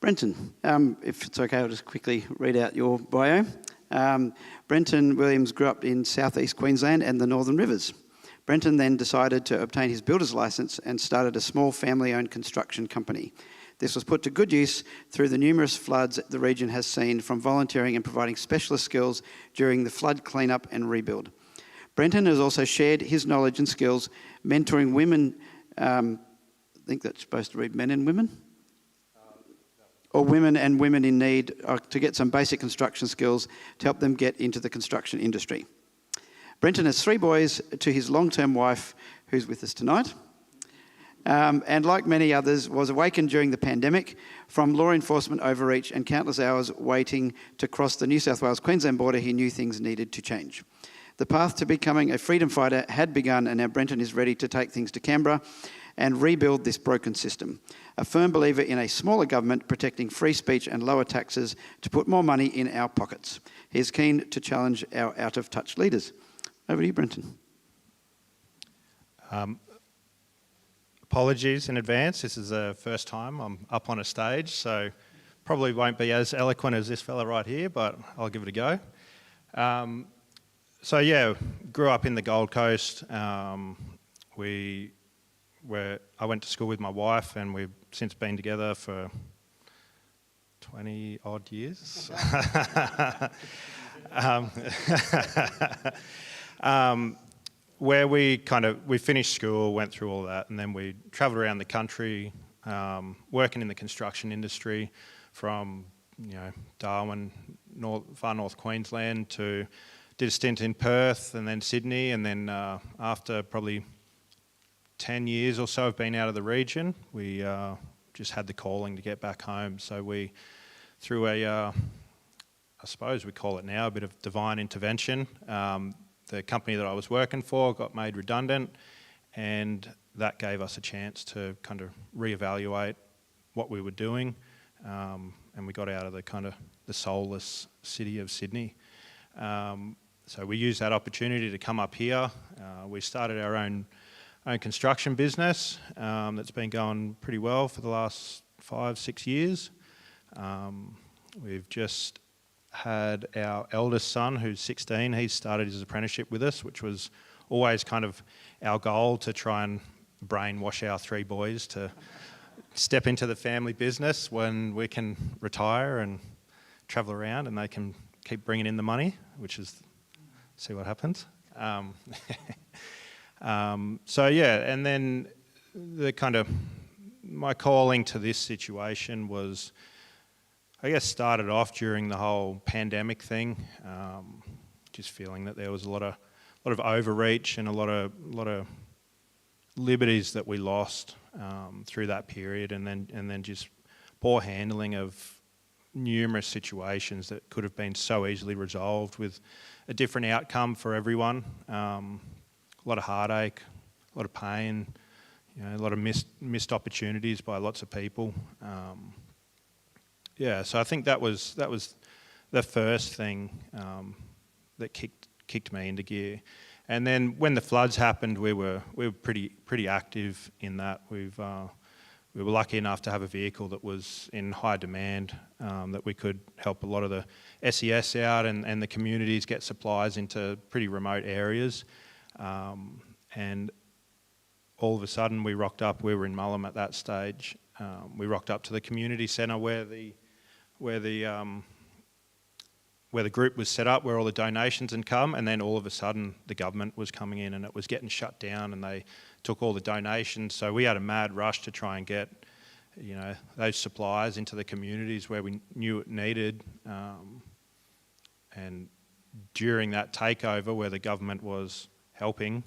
Brenton, if it's okay, I'll just quickly read out your bio. Brenton Williams grew up in southeast Queensland and the Northern Rivers. Brenton then decided to obtain his builder's licence and started a small family-owned construction company. This was put to good use through the numerous floods the region has seen from volunteering and providing specialist skills during the flood cleanup and rebuild. Brenton has also shared his knowledge and skills mentoring women, I think that's supposed to read men and women? Or women and women in need to get some basic construction skills to help them get into the construction industry. Brenton has 3 boys to his long-term wife, who's with us tonight, and like many others, was awakened during the pandemic from law enforcement overreach and countless hours waiting to cross the New South Wales-Queensland border. He knew things needed to change. The path to becoming a freedom fighter had begun, and now Brenton is ready to take things to Canberra and rebuild this broken system. A firm believer in a smaller government protecting free speech and lower taxes to put more money in our pockets. He is keen to challenge our out-of-touch leaders. Over to you, Brenton. Apologies in advance. This is the first time I'm up on a stage, so probably won't be as eloquent as this fella right here, but I'll give it a go. So yeah, grew up in the Gold Coast. I went to school with my wife, and we've since been together for 20 odd years. Where we finished school, went through all that, and then we travelled around the country, working in the construction industry, from Darwin, far north Queensland, to did a stint in Perth and then Sydney, and then after probably 10 years or so of being out of the region, we just had the calling to get back home. So we, through I suppose we call it now, a bit of divine intervention, the company that I was working for got made redundant, and that gave us a chance to kind of reevaluate what we were doing, and we got out of the soulless city of Sydney. So we used that opportunity to come up here. We started our own construction business that's been going pretty well for the last 5-6 years. We've just had our eldest son, who's 16, he started his apprenticeship with us, which was always kind of our goal, to try and brainwash our 3 boys to step into the family business when we can retire and travel around and they can keep bringing in the money, which is, see what happens. So yeah, and then my calling to this situation was, I guess, started off during the whole pandemic thing, just feeling that there was a lot of overreach and a lot of liberties that we lost through that period, and then just poor handling of numerous situations that could have been so easily resolved with a different outcome for everyone. A lot of heartache, a lot of pain, a lot of missed opportunities by lots of people. Yeah, so I think that was the first thing that kicked me into gear. And then when the floods happened, we were pretty active in that. We were lucky enough to have a vehicle that was in high demand, that we could help a lot of the SES out and the communities get supplies into pretty remote areas. And all of a sudden we rocked up. We were in Mullum at that stage. We rocked up to the community centre where the group was set up, where all the donations had come, and then all of a sudden the government was coming in and it was getting shut down, and they took all the donations. So we had a mad rush to try and get those supplies into the communities where we knew it needed. And during that takeover where the government was helping,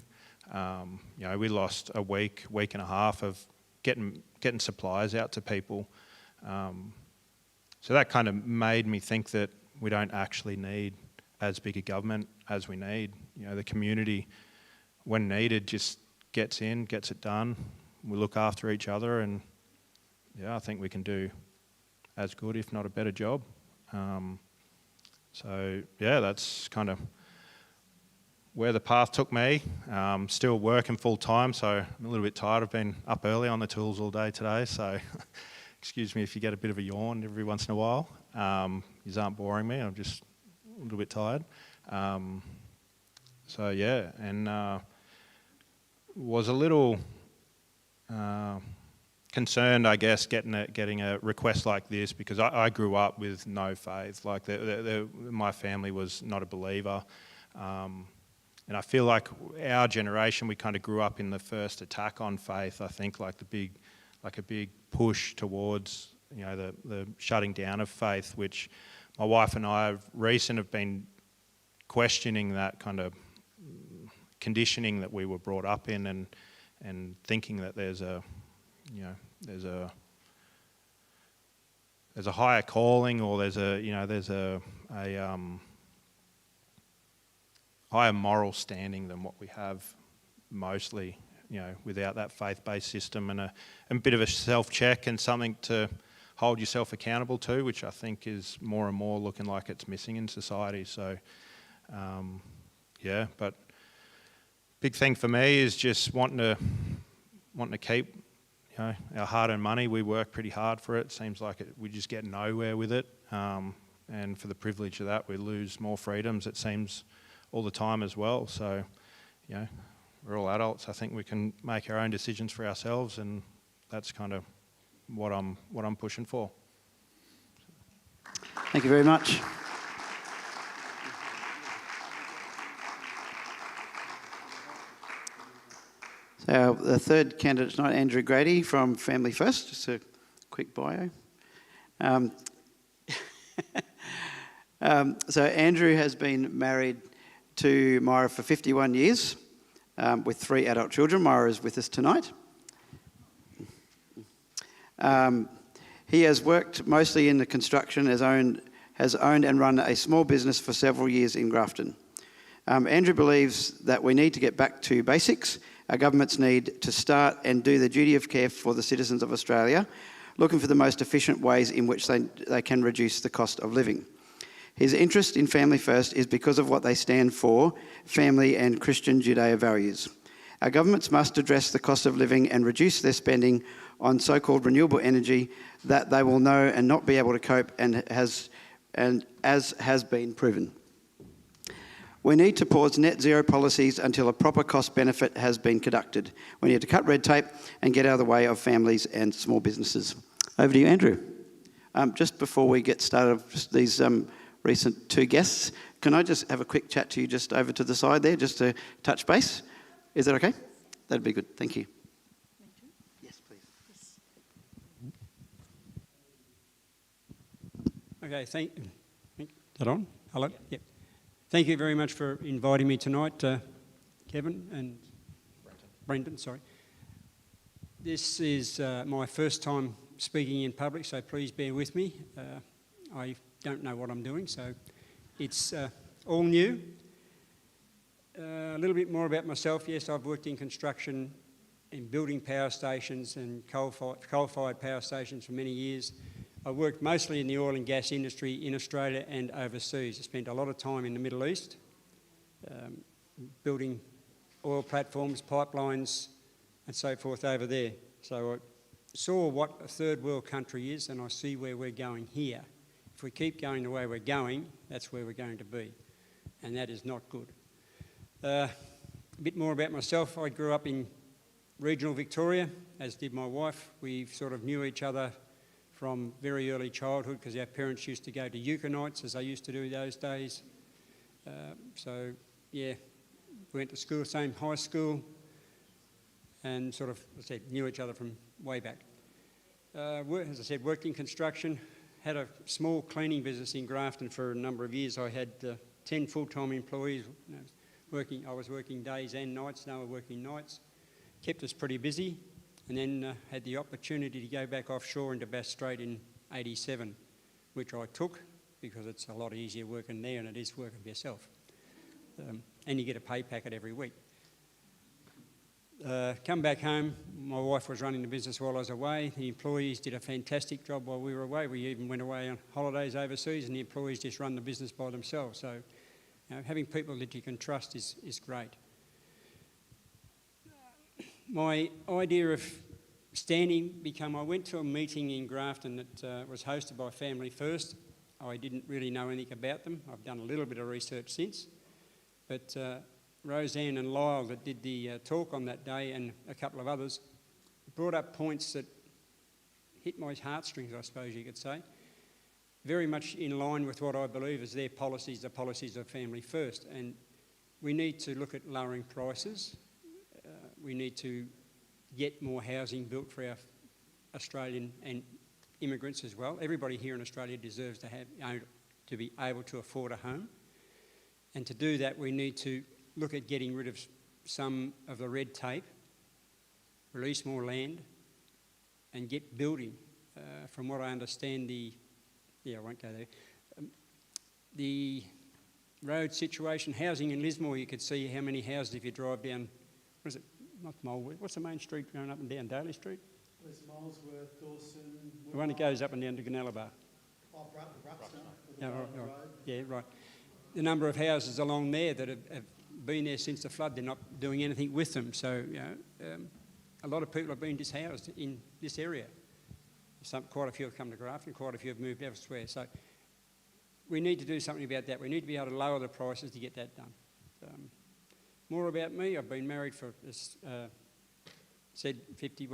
we lost a week and a half of getting supplies out to people. So that kind of made me think that we don't actually need as big a government as we need. The community, when needed, just gets in, gets it done. We look after each other, and I think we can do as good, if not a better job. So that's kind of where the path took me. Still working full time, so I'm a little bit tired. I've been up early on the tools all day today, so excuse me if you get a bit of a yawn every once in a while. You aren't boring me, I'm just a little bit tired. So yeah, and was a little concerned, I guess, getting a request like this, because I grew up with no faith. Like my family was not a believer, and I feel like our generation, we kind of grew up in the first attack on faith. I think like a big push towards, you know, the shutting down of faith, which my wife and I have been questioning that kind of conditioning that we were brought up in, and thinking that there's a higher calling, or there's a higher moral standing than what we have mostly, you know, without that faith-based system, and a bit of a self-check and something to hold yourself accountable to, which I think is more and more looking like it's missing in society. So, yeah, but big thing for me is just wanting to keep, you know, our hard-earned money. We work pretty hard for it. Seems like we just get nowhere with it, and for the privilege of that, we lose more freedoms, it seems, all the time as well. So, you know, we're all adults. I think we can make our own decisions for ourselves, and that's kind of what I'm pushing for. Thank you very much. So the third candidate tonight, Andrew Grady from Family First. Just a quick bio. So Andrew has been married to Myra for 51 years with 3 adult children. Myra is with us tonight. He has worked mostly in the construction, has owned and run a small business for several years in Grafton. Andrew believes that we need to get back to basics. Our governments need to start and do the duty of care for the citizens of Australia, looking for the most efficient ways in which they can reduce the cost of living. His interest in Family First is because of what they stand for, family and Christian Judeo values. Our governments must address the cost of living and reduce their spending on so-called renewable energy that they will know and not be able to cope, and as has been proven. We need to pause net zero policies until a proper cost benefit has been conducted. We need to cut red tape and get out of the way of families and small businesses. Over to you, Andrew. Just before we get started, just these recent 2 guests, can I just have a quick chat to you just over to the side there, just to touch base? Is that okay? That'd be good. Thank you. Yes, please. Okay, is that on? Hello? Yep. Thank you very much for inviting me tonight, Kevin and Brendan, sorry. This is my first time speaking in public, so please bear with me. I don't know what I'm doing, so it's all new. A little bit more about myself. Yes, I've worked in construction, in building power stations and coal-fired power stations for many years. I worked mostly in the oil and gas industry in Australia and overseas. I spent a lot of time in the Middle East, building oil platforms, pipelines, and so forth over there. So I saw what a third world country is, and I see where we're going here. If we keep going the way we're going, that's where we're going to be, and that is not good. A bit more about myself. I grew up in regional Victoria, as did my wife. We sort of knew each other from very early childhood because our parents used to go to euchre nights, as they used to do those days. So, yeah, we went to school, same high school, and sort of, as I said, knew each other from way back. As I said, worked in construction, had a small cleaning business in Grafton for a number of years. I had 10 full-time employees. I was working days and nights, they were working nights. Kept us pretty busy, and then had the opportunity to go back offshore into Bass Strait in '87, which I took because it's a lot easier working there than it is working for yourself. And you get a pay packet every week. Come back home, my wife was running the business while I was away. The employees did a fantastic job while we were away. We even went away on holidays overseas and the employees just run the business by themselves. So having people that you can trust is great. My idea of I went to a meeting in Grafton that was hosted by Family First. I didn't really know anything about them. I've done a little bit of research since. But Roseanne and Lyle that did the talk on that day, and a couple of others, brought up points that hit my heartstrings, I suppose you could say. Very much in line with what I believe is their policies, the policies of Family First. And we need to look at lowering prices. We need to get more housing built for our Australian and immigrants as well. Everybody here in Australia deserves to be able to afford a home. And to do that, we need to look at getting rid of some of the red tape, release more land, and get building. From what I understand, I won't go there. The road situation, housing in Lismore, you could see how many houses if you drive down, what is it, not Mulwood, what's the main street going up and down, Daly Street? There's Molesworth, Dawson... The one that goes up and down to Gunnellabar. Oh, Bruxton. Yeah, right. Yeah, right. The number of houses along there that have been there since the flood, they're not doing anything with them. So, a lot of people have been dishoused in this area. Quite a few have come to Grafton, quite a few have moved elsewhere. So we need to do something about that. We need to be able to lower the prices to get that done. More about me, I've been married for,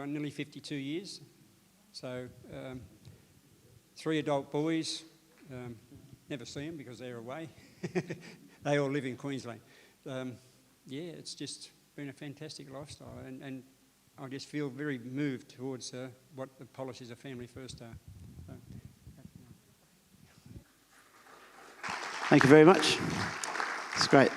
nearly 52 years. So 3 adult boys, never see them because they're away. They all live in Queensland. It's just been a fantastic lifestyle, and I just feel very moved towards what the policies of Family First are. So, Thank you very much. It's great.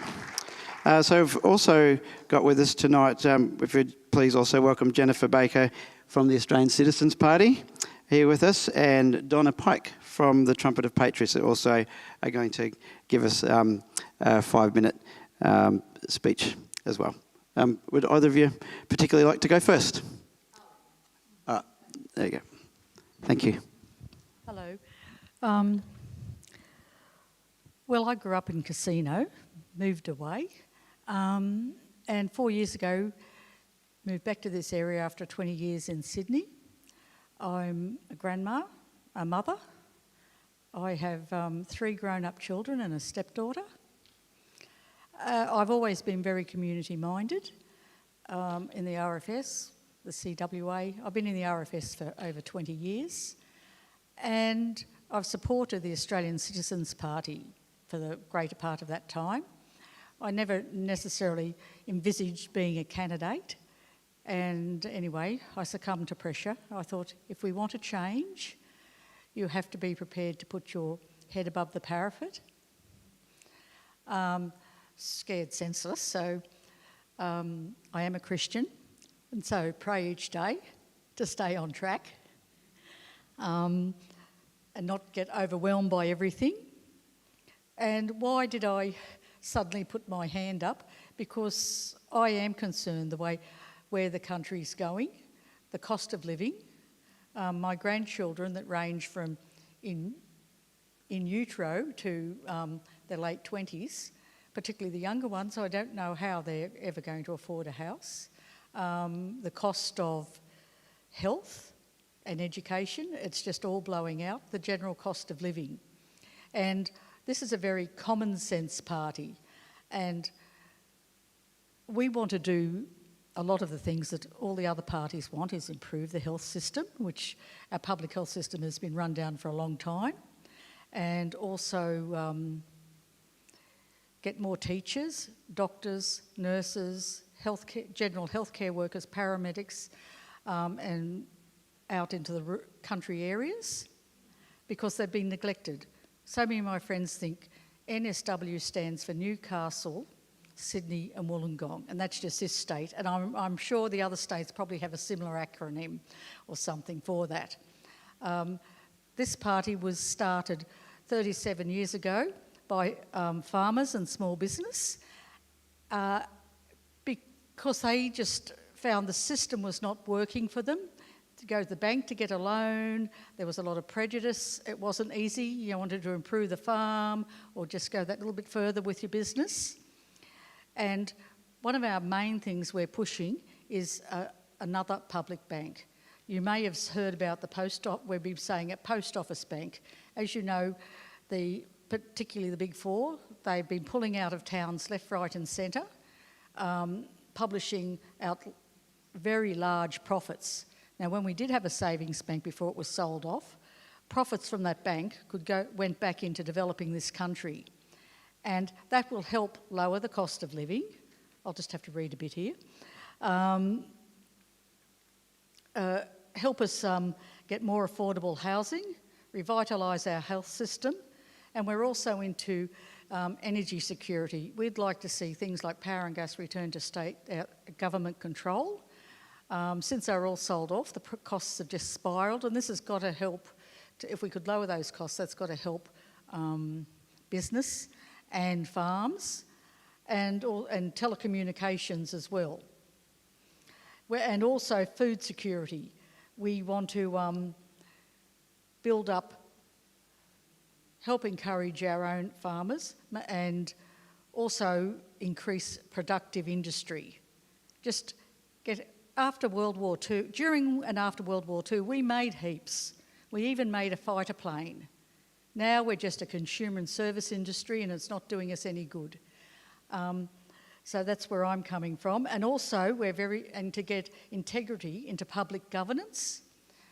So we've also got with us tonight, if you'd please also welcome Jennifer Baker from the Australian Citizens Party here with us, and Donna Pike from the Trumpet of Patriots that also are going to give us a 5-minute speech as well. Would either of you particularly like to go first? There you go. Thank you. Hello. Well, I grew up in Casino, moved away, and 4 years ago moved back to this area after 20 years in Sydney. I'm a grandma, a mother. I have 3 grown-up children and a stepdaughter. I've always been very community-minded in the RFS, the CWA. I've been in the RFS for over 20 years, and I've supported the Australian Citizens Party for the greater part of that time. I never necessarily envisaged being a candidate, and anyway, I succumbed to pressure. I thought, if we want to change, you have to be prepared to put your head above the parapet. Scared senseless, so I am a Christian, and so pray each day to stay on track and not get overwhelmed by everything. And why did I suddenly put my hand up? Because I am concerned where the country's going, the cost of living. My grandchildren that range from in utero to their late 20s, particularly the younger ones, I don't know how they're ever going to afford a house. The cost of health and education, it's just all blowing out, the general cost of living. And this is a very common sense party, and we want to do a lot of the things that all the other parties want, is improve the health system, which our public health system has been run down for a long time, and also get more teachers, doctors, nurses, general healthcare workers, paramedics, and out into the country areas, because they've been neglected. So many of my friends think NSW stands for Newcastle, Sydney and Wollongong, and that's just this state, and I'm sure the other states probably have a similar acronym or something for that. This party was started 37 years ago by farmers and small business because they just found the system was not working for them. To go to the bank to get a loan, there was a lot of prejudice. It wasn't easy. You wanted to improve the farm or just go that little bit further with your business. And one of our main things we're pushing is another public bank you may have heard about the we've been saying at Post Office Bank. As you know, particularly the Big Four, they've been pulling out of towns left, right and centre, publishing out very large profits. Now, when we did have a savings bank before it was sold off, profits from that bank went back into developing this country. And that will help lower the cost of living. I'll just have to read a bit here. Help us get more affordable housing, revitalise our health system, and we're also into energy security. We'd like to see things like power and gas return to state government control. Since they're all sold off, the costs have just spiralled, and this has got to help. If we could lower those costs, that's got to help business and farms and telecommunications as well. And also food security. We want to help encourage our own farmers and also increase productive industry. After World War II, during and after World War II, we made heaps. We even made a fighter plane. Now we're just a consumer and service industry and it's not doing us any good. So that's where I'm coming from. And also to get integrity into public governance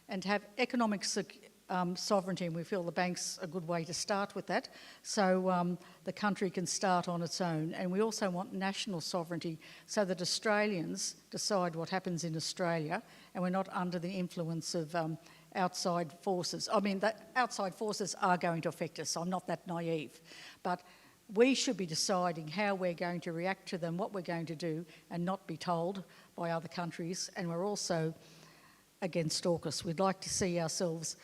and have economic sovereignty, and we feel the bank's a good way to start with that, so the country can start on its own. And we also want national sovereignty so that Australians decide what happens in Australia and we're not under the influence of outside forces. I mean, the outside forces are going to affect us. I'm not that naive. But we should be deciding how we're going to react to them, what we're going to do, and not be told by other countries. And we're also against AUKUS. We'd like to see ourselves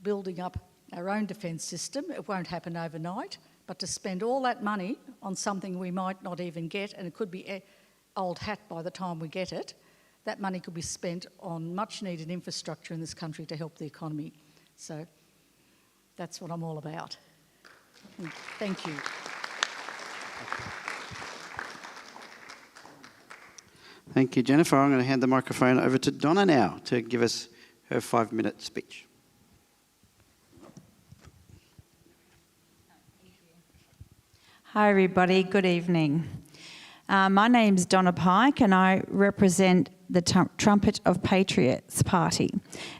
building up our own defence system. It won't happen overnight, but to spend all that money on something we might not even get, and it could be old hat by the time we get it, that money could be spent on much needed infrastructure in this country to help the economy. So that's what I'm all about. Thank you. Thank you, Jennifer. I'm going to hand the microphone over to Donna now to give us her 5-minute speech. Hi everybody, good evening. My name's Donna Pike and I represent the Trumpet of Patriots Party.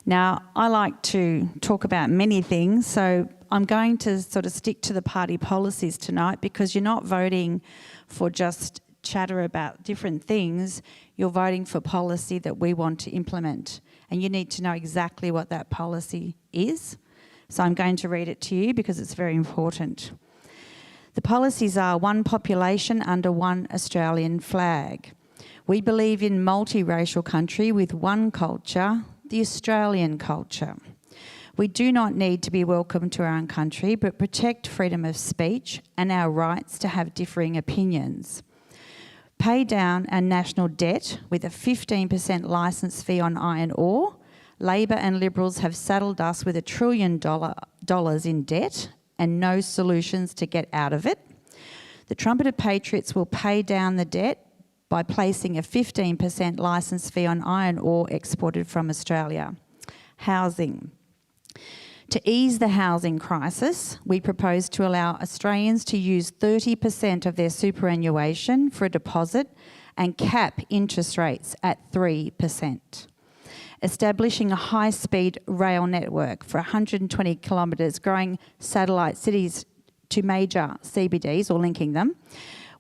Now, I like to talk about many things, so I'm going to sort of stick to the party policies tonight because you're not voting for just chatter about different things, you're voting for policy that we want to implement. And you need to know exactly what that policy is. So I'm going to read it to you because it's very important. The policies are one population under one Australian flag. We believe in multiracial country with one culture, the Australian culture. We do not need to be welcome to our own country, but protect freedom of speech and our rights to have differing opinions. Pay down our national debt with a 15% licence fee on iron ore. Labor and Liberals have saddled us with $1 trillion in debt and no solutions to get out of it. The Trumpet of Patriots will pay down the debt by placing a 15% licence fee on iron ore exported from Australia. Housing. To ease the housing crisis, we propose to allow Australians to use 30% of their superannuation for a deposit and cap interest rates at 3%. Establishing a high-speed rail network for 120 kilometres, growing satellite cities to major CBDs or linking them,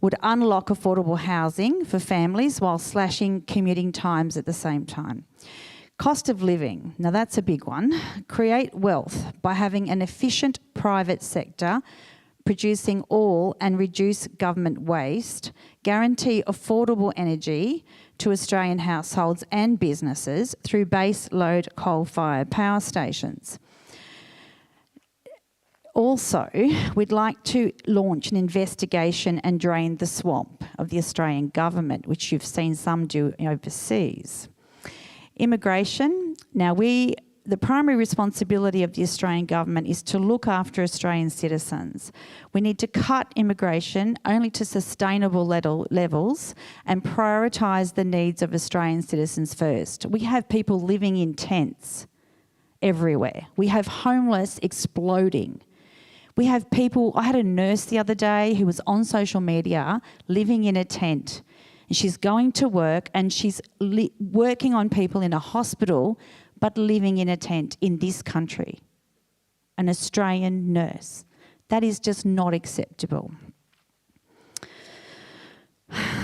would unlock affordable housing for families while slashing commuting times at the same time. Cost of living, now that's a big one. Create wealth by having an efficient private sector producing all and reduce government waste, guarantee affordable energy to Australian households and businesses through base load coal-fired power stations. Also, we'd like to launch an investigation and drain the swamp of the Australian government, which you've seen some do overseas. Immigration. Now, we the primary responsibility of the Australian government is to look after Australian citizens. We need to cut immigration only to sustainable levels and prioritise the needs of Australian citizens first. We have people living in tents everywhere. We have homeless exploding. We have people, I had a nurse the other day who was on social media living in a tent. And she's going to work and she's working on people in a hospital but living in a tent in this country. An Australian nurse. That is just not acceptable.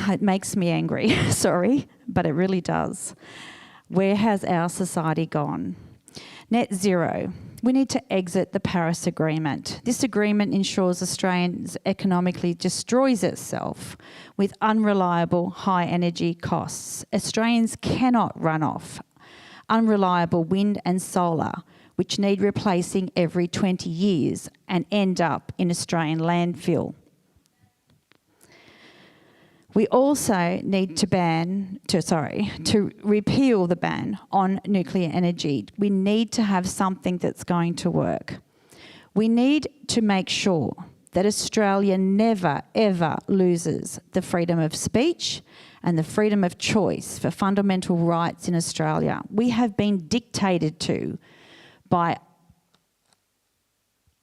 It makes me angry, sorry, but it really does. Where has our society gone? Net zero. We need to exit the Paris Agreement. This agreement ensures Australians economically destroys itself with unreliable high energy costs. Australians cannot run off unreliable wind and solar, which need replacing every 20 years and end up in Australian landfill. We also need to repeal the ban on nuclear energy. We need to have something that's going to work. We need to make sure that Australia never, ever loses the freedom of speech and the freedom of choice for fundamental rights in Australia. We have been dictated to by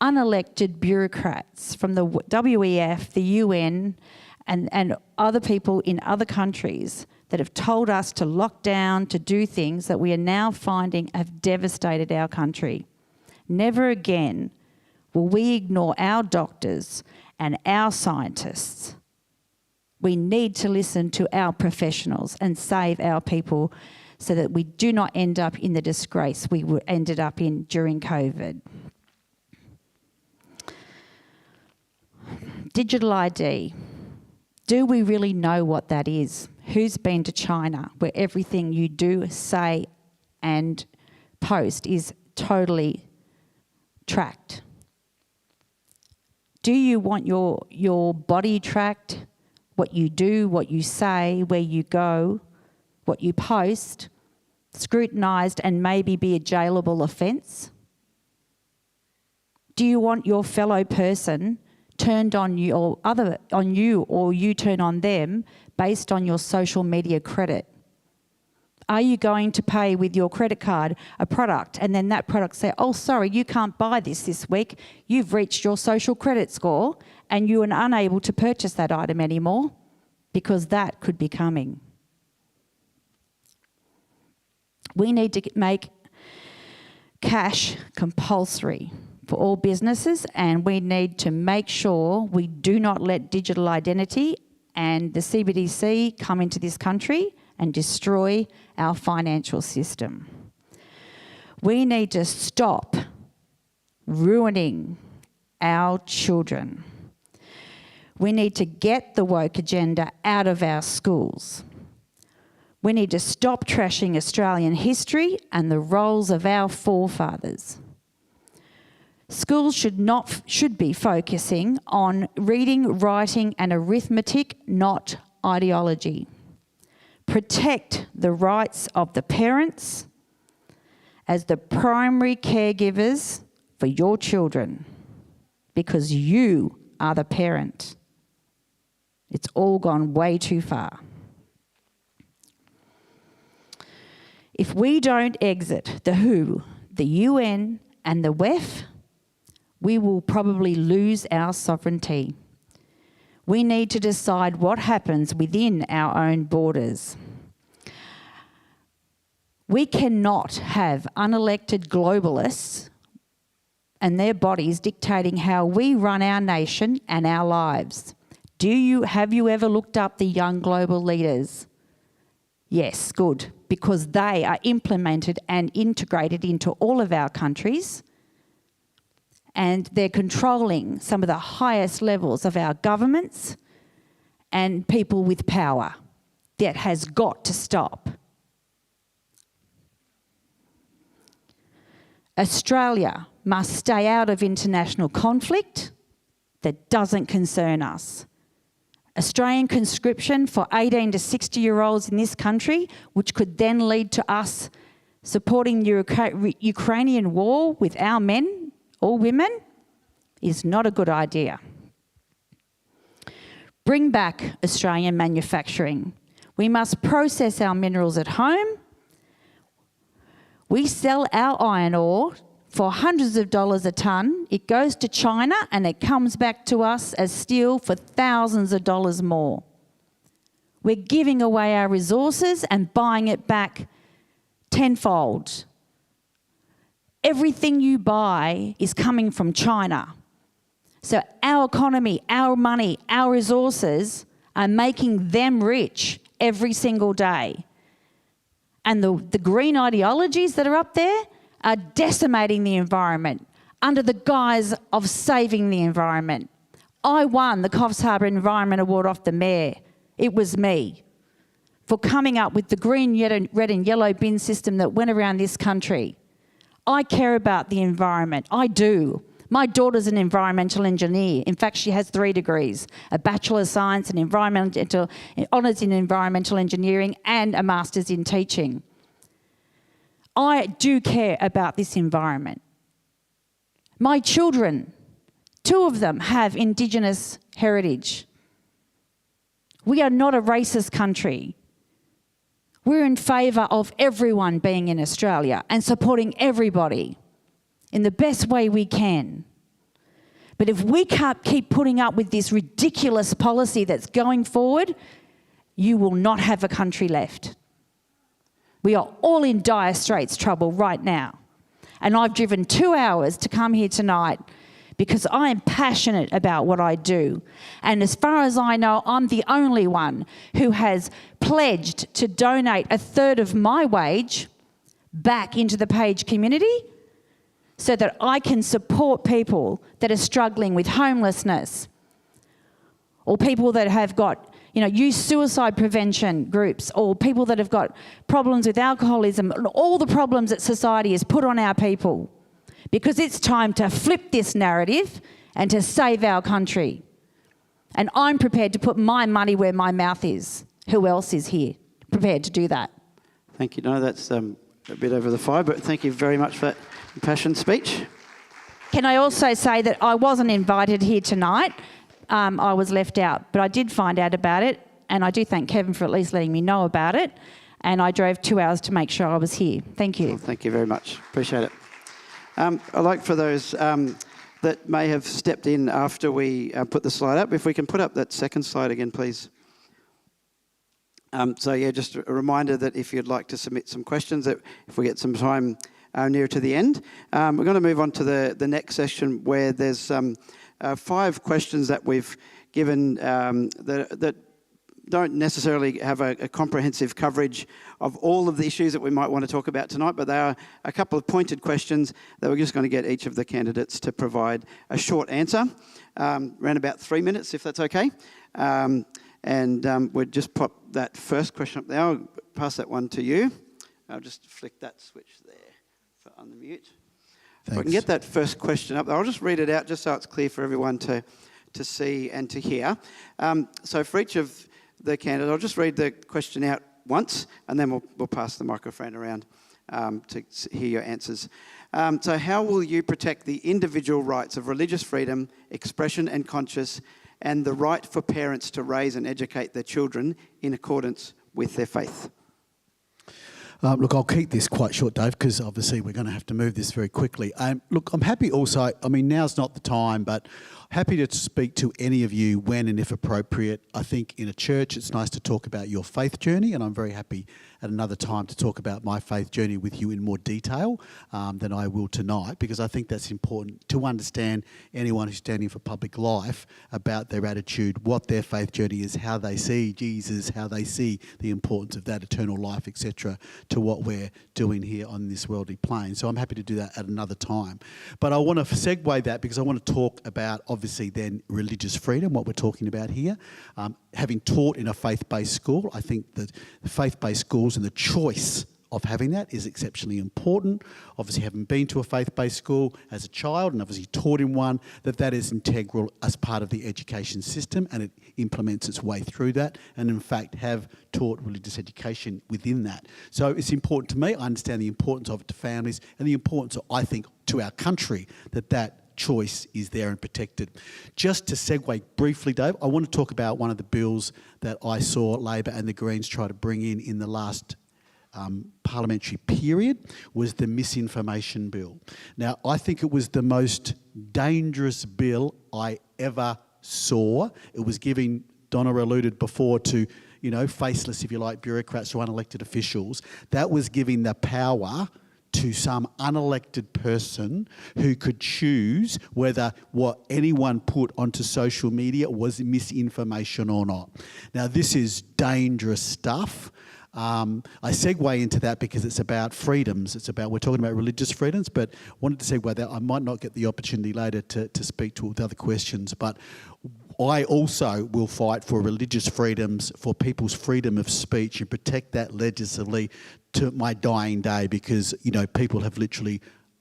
unelected bureaucrats from the WEF, the UN, and other people in other countries that have told us to lock down, to do things that we are now finding have devastated our country. Never again will we ignore our doctors and our scientists. We need to listen to our professionals and save our people so that we do not end up in the disgrace we ended up in during COVID. Digital ID. Do we really know what that is? Who's been to China, where everything you do, say, and post is totally tracked? Do you want your body tracked? What you do, what you say, where you go, what you post, scrutinised and maybe be a jailable offence? Do you want your fellow person turned on you or you turn on them based on your social media credit? Are you going to pay with your credit card a product and then that product say, oh, sorry, you can't buy this week. You've reached your social credit score and you are unable to purchase that item anymore, because that could be coming. We need to make cash compulsory for all businesses, and we need to make sure we do not let digital identity and the CBDC come into this country and destroy our financial system. We need to stop ruining our children. We need to get the woke agenda out of our schools. We need to stop trashing Australian history and the roles of our forefathers. Schools should be focusing on reading, writing and arithmetic, not ideology. Protect the rights of the parents as the primary caregivers for your children, because you are the parent. It's all gone way too far. If we don't exit the WHO, the UN and the WEF, we will probably lose our sovereignty. We need to decide what happens within our own borders. We cannot have unelected globalists and their bodies dictating how we run our nation and our lives. Have you ever looked up the young global leaders? Yes, good, because they are implemented and integrated into all of our countries, and they're controlling some of the highest levels of our governments and people with power. That has got to stop. Australia must stay out of international conflict that doesn't concern us. Australian conscription for 18 to 60-year-olds in this country, which could then lead to us supporting the Ukrainian war with our men or women is not a good idea. Bring back Australian manufacturing. We must process our minerals at home. We sell our iron ore for hundreds of dollars a tonne. It goes to China and it comes back to us as steel for thousands of dollars more. We're giving away our resources and buying it back tenfold. Everything you buy is coming from China. So our economy, our money, our resources are making them rich every single day. And the green ideologies that are up there are decimating the environment under the guise of saving the environment. I won the Coffs Harbour Environment Award off the Mayor. It was me, for coming up with the green, red and yellow bin system that went around this country. I care about the environment. I do. My daughter's an environmental engineer. In fact, she has 3 degrees, a Bachelor of Science, an environmental honours in environmental engineering and a Master's in teaching. I do care about this environment. My children, 2 of them have Indigenous heritage. We are not a racist country. We're in favour of everyone being in Australia and supporting everybody in the best way we can. But if we can't keep putting up with this ridiculous policy that's going forward, you will not have a country left. We are all in dire straits trouble right now. And I've driven 2 hours to come here tonight because I am passionate about what I do. And as far as I know, I'm the only one who has pledged to donate 1/3 of my wage back into the Page community so that I can support people that are struggling with homelessness or people that have got, youth suicide prevention groups, or people that have got problems with alcoholism, all the problems that society has put on our people. Because it's time to flip this narrative and to save our country. And I'm prepared to put my money where my mouth is. Who else is here prepared to do that? Thank you. No, that's a bit over the fire, but thank you very much for that impassioned speech. Can I also say that I wasn't invited here tonight. I was left out, but I did find out about it, and I do thank Kevin for at least letting me know about it. And I drove 2 hours to make sure I was here. Thank you. Well, thank you very much. Appreciate it. I'd like for those that may have stepped in after we put the slide up, if we can put up that second slide again, please. Just a reminder that if you'd like to submit some questions, that if we get some time nearer to the end, we're going to move on to the next session where there's 5 questions that we've given that don't necessarily have a comprehensive coverage of all of the issues that we might want to talk about tonight, but they are a couple of pointed questions that we're just going to get each of the candidates to provide a short answer, around about 3 minutes, if that's okay. We'll just pop that first question up there. I'll pass that one to you. I'll just flick that switch there for unmute. If I can get that first question up there, I'll just read it out just so it's clear for everyone to see and to hear. So for each of the candidates, I'll just read the question out once and then we'll pass the microphone around to hear your answers. So how will you protect the individual rights of religious freedom, expression and conscience, and the right for parents to raise and educate their children in accordance with their faith? Look, I'll keep this quite short, Dave, because obviously we're going to have to move this very quickly. Look, I'm happy also, now's not the time, but happy to speak to any of you when and if appropriate. I think in a church it's nice to talk about your faith journey, and I'm very happy at another time to talk about my faith journey with you in more detail than I will tonight, because I think that's important to understand anyone who's standing for public life about their attitude, what their faith journey is, how they see Jesus, how they see the importance of that eternal life, etc., to what we're doing here on this worldly plane. So I'm happy to do that at another time. But I want to segue that because I want to talk about, obviously, then religious freedom, what we're talking about here. Having taught in a faith-based school, I think that the faith-based schools and the choice of having that is exceptionally important. Obviously, having been to a faith-based school as a child and obviously taught in one, that is integral as part of the education system, and it implements its way through that, and in fact have taught religious education within that. So it's important to me. I understand the importance of it to families and the importance, I think, to our country that choice is there and protected. Just to segue briefly, Dave, I want to talk about one of the bills that I saw Labor and the Greens try to bring in the last parliamentary period, was the misinformation bill. Now, I think it was the most dangerous bill I ever saw. It was giving, Donna alluded before to, faceless, if you like, bureaucrats or unelected officials. That was giving the power to some unelected person who could choose whether what anyone put onto social media was misinformation or not. Now, this is dangerous stuff. I segue into that because it's about freedoms. We're talking about religious freedoms, but wanted to segue that. I might not get the opportunity later to speak to all the other questions, but I also will fight for religious freedoms, for people's freedom of speech, and protect that legislatively to my dying day, because people have literally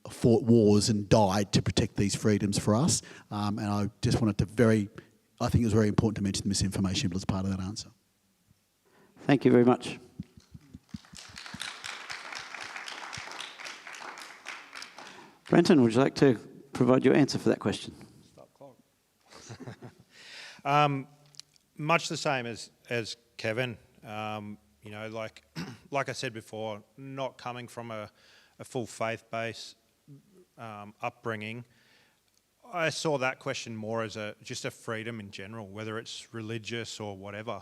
fought wars and died to protect these freedoms for us. And I just wanted to I think it was very important to mention the misinformation bill as part of that answer. Thank you very much. Brenton, would you like to provide your answer for that question? Much the same as Kevin. Like I said before, not coming from a full faith-based upbringing, I saw that question more as just a freedom in general, whether it's religious or whatever.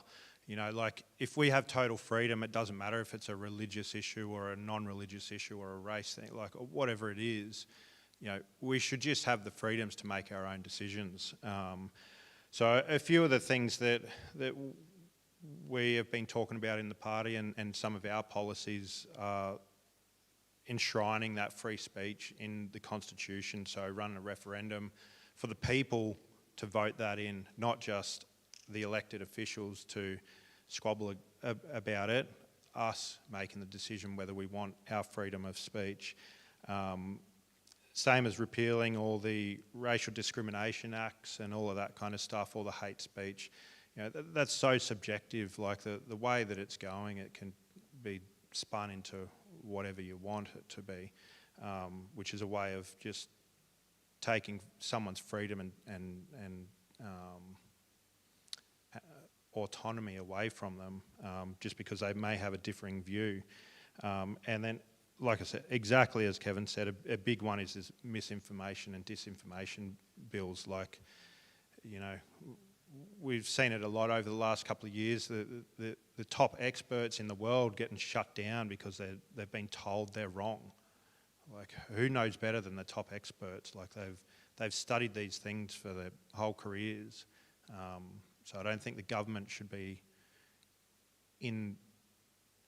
If we have total freedom, it doesn't matter if it's a religious issue or a non-religious issue or a race thing, whatever it is. We should just have the freedoms to make our own decisions. So a few of the things that we have been talking about in the party and some of our policies are enshrining that free speech in the Constitution, so running a referendum for the people to vote that in, not just the elected officials to squabble about it, us making the decision whether we want our freedom of speech. Same as repealing all the racial discrimination acts and all of that kind of stuff, all the hate speech. That's so subjective, the way that it's going, it can be spun into whatever you want it to be, which is a way of just taking someone's freedom and autonomy away from them, just because they may have a differing view. And then, like I said, exactly as Kevin said, a big one is this misinformation and disinformation bills. We've seen it a lot over the last couple of years. The top experts in the world getting shut down because they've been told they're wrong. Who knows better than the top experts? They've studied these things for their whole careers. So I don't think the government should be in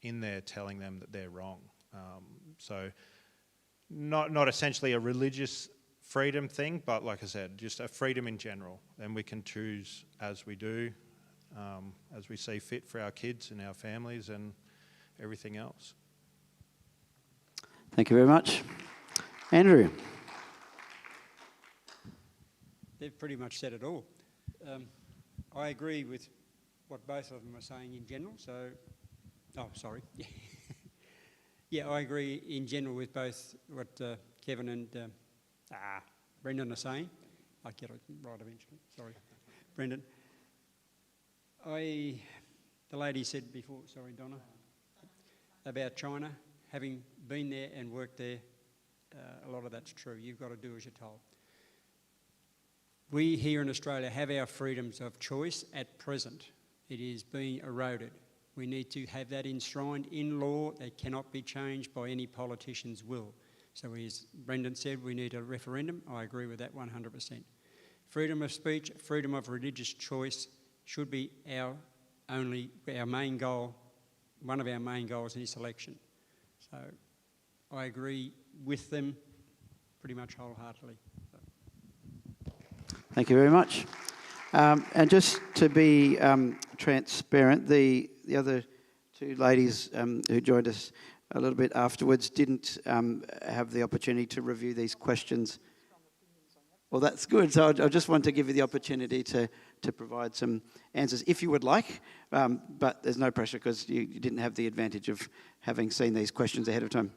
there telling them that they're wrong. So not essentially a religious freedom thing, but like I said, just a freedom in general. Then we can choose as we do, as we see fit for our kids and our families and everything else. Thank you very much. Andrew. They've pretty much said it all. I agree with what both of them are saying in general, Yeah, I agree in general with both what Kevin and Brendan are saying. I'll get it right eventually. Sorry, Brendan. The lady said before, sorry, Donna, about China, having been there and worked there, a lot of that's true. You've got to do as you're told. We here in Australia have our freedoms of choice at present. It is being eroded. We need to have that enshrined in law. That cannot be changed by any politician's will. So as Brendan said, we need a referendum. I agree with that 100%. Freedom of speech, freedom of religious choice should be our main goal, one of our main goals in this election. So I agree with them pretty much wholeheartedly. Thank you very much. And just to be transparent, the other two ladies who joined us a little bit afterwards didn't have the opportunity to review these questions. Well, that's good. So I just want to give you the opportunity to provide some answers if you would like, but there's no pressure because you didn't have the advantage of having seen these questions ahead of time.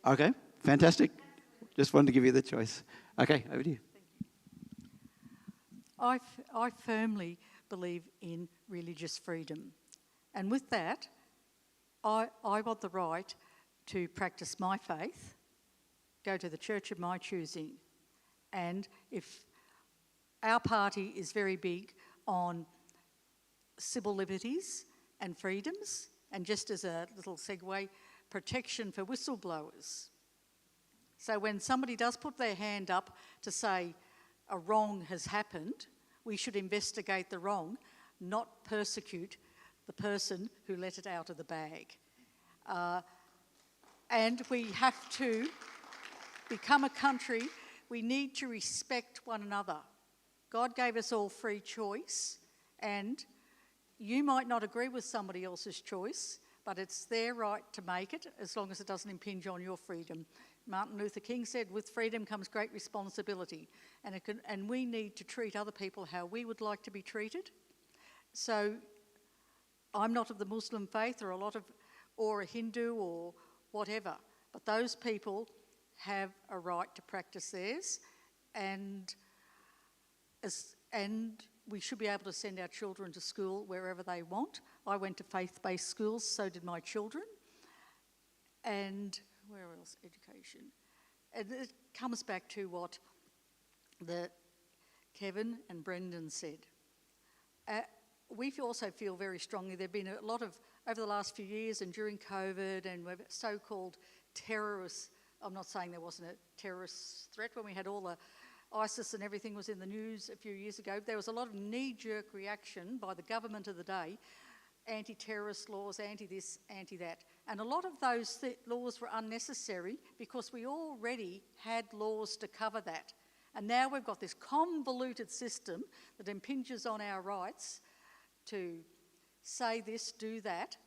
Okay, fantastic. Just wanted to give you the choice. Okay, over to you. I firmly believe in religious freedom. And with that, I want the right to practice my faith, go to the church of my choosing. And if our party is very big on civil liberties and freedoms, and just as a little segue, protection for whistleblowers. So when somebody does put their hand up to say a wrong has happened, we should investigate the wrong, not persecute the person who let it out of the bag. And we have to become a country, we need to respect one another. God gave us all free choice, and you might not agree with somebody else's choice, but it's their right to make it as long as it doesn't impinge on your freedom. Martin Luther King said, with freedom comes great responsibility, and we need to treat other people how we would like to be treated. So I'm not of the Muslim faith or a Hindu or whatever, but those people have a right to practice theirs, and we should be able to send our children to school wherever they want. I went to faith-based schools, so did my children. And where else? Education. And it comes back to what Kevin and Brendan said. We also feel very strongly there have been a lot of, over the last few years and during COVID and so-called terrorists, I'm not saying there wasn't a terrorist threat when we had all the ISIS and everything was in the news a few years ago. There was a lot of knee-jerk reaction by the government of the day, anti-terrorist laws, anti-this, anti-that. And a lot of those laws were unnecessary because we already had laws to cover that. And now we've got this convoluted system that impinges on our rights to say this, do that,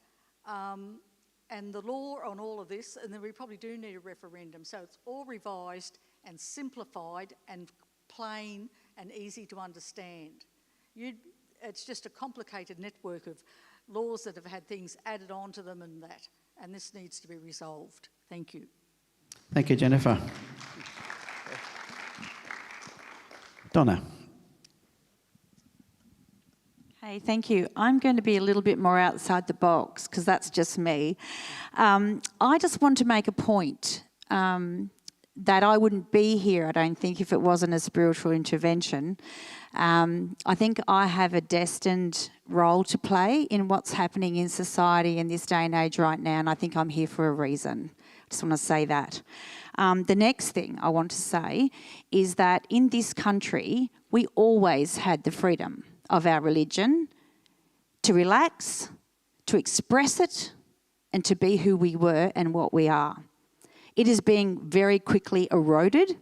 and the law on all of this, and then we probably do need a referendum. So it's all revised and simplified and plain and easy to understand. It's just a complicated network of laws that have had things added on to them and that, and this needs to be resolved. Thank you. Thank you, Jennifer. Donna. Hey, thank you. I'm going to be a little bit more outside the box because that's just me. I just want to make a point that I wouldn't be here, I don't think, if it wasn't a spiritual intervention. I think I have a destined role to play in what's happening in society in this day and age right now, and I think I'm here for a reason. I just want to say that. The next thing I want to say is that in this country, we always had the freedom of our religion to relax, to express it, and to be who we were and what we are. It is being very quickly eroded,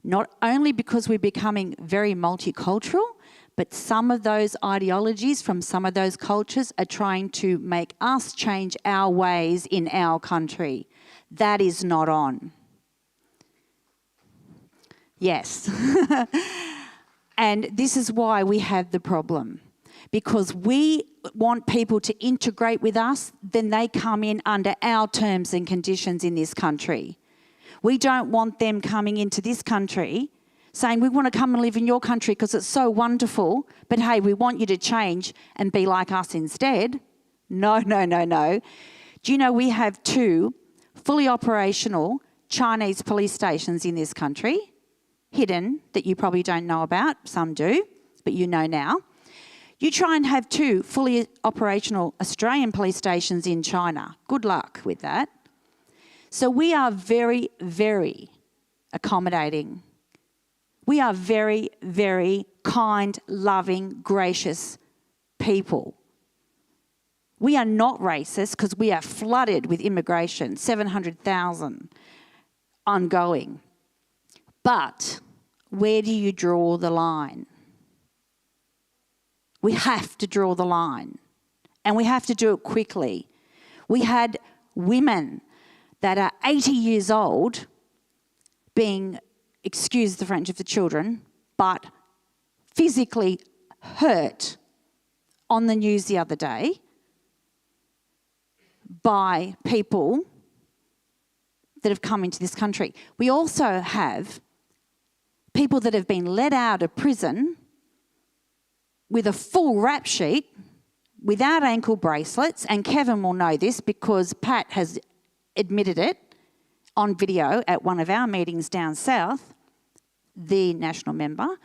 not only because we're becoming very multicultural, but some of those ideologies from some of those cultures are trying to make us change our ways in our country. That is not on. Yes. And this is why we have the problem. Because we want people to integrate with us, then they come in under our terms and conditions in this country. We don't want them coming into this country saying, we want to come and live in your country because it's so wonderful, but hey, we want you to change and be like us instead. No, no, no, no. Do you know we have 2 fully operational Chinese police stations in this country, hidden, that you probably don't know about, some do, but you know now. You try and have 2 fully operational Australian police stations in China. Good luck with that. So we are very, very accommodating. We are very, very kind, loving, gracious people. We are not racist because we are flooded with immigration, 700,000 ongoing. But where do you draw the line? We have to draw the line, and we have to do it quickly. We had women that are 80 years old being, excuse the French of the children, but physically hurt on the news the other day by people that have come into this country. We also have people that have been let out of prison with a full rap sheet, without ankle bracelets, and Kevin will know this because Pat has admitted it on video at one of our meetings down south, the national member,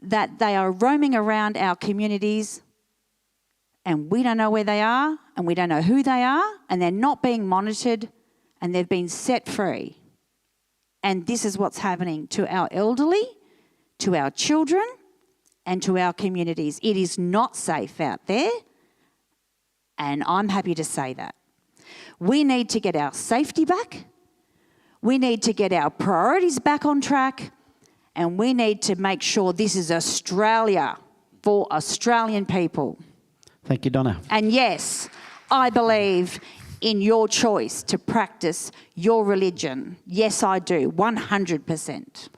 that they are roaming around our communities and we don't know where they are and we don't know who they are and they're not being monitored and they've been set free. And this is what's happening to our elderly, to our children, and to our communities. It is not safe out there, and I'm happy to say that. We need to get our safety back, we need to get our priorities back on track, and we need to make sure this is Australia for Australian people. Thank you, Donna. And yes, I believe in your choice to practice your religion. Yes, I do, 100%.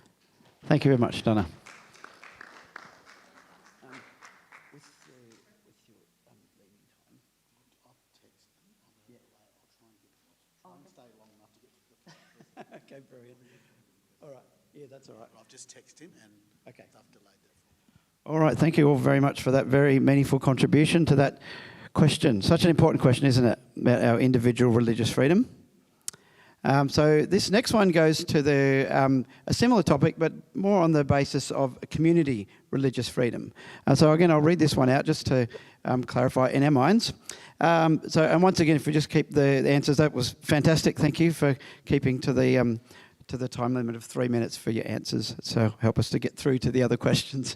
Thank you very much, Donna. Okay, brilliant. All right. Yeah, that's all right. I've just texted him and Okay. I've delayed that. All right. Thank you all very much for that very meaningful contribution to that question. Such an important question, isn't it, about our individual religious freedom? So this next one goes to a similar topic, but more on the basis of community religious freedom. So again, I'll read this one out just to clarify in our minds. And once again, if we just keep the answers, that was fantastic. Thank you for keeping to the time limit of 3 minutes for your answers. So help us to get through to the other questions.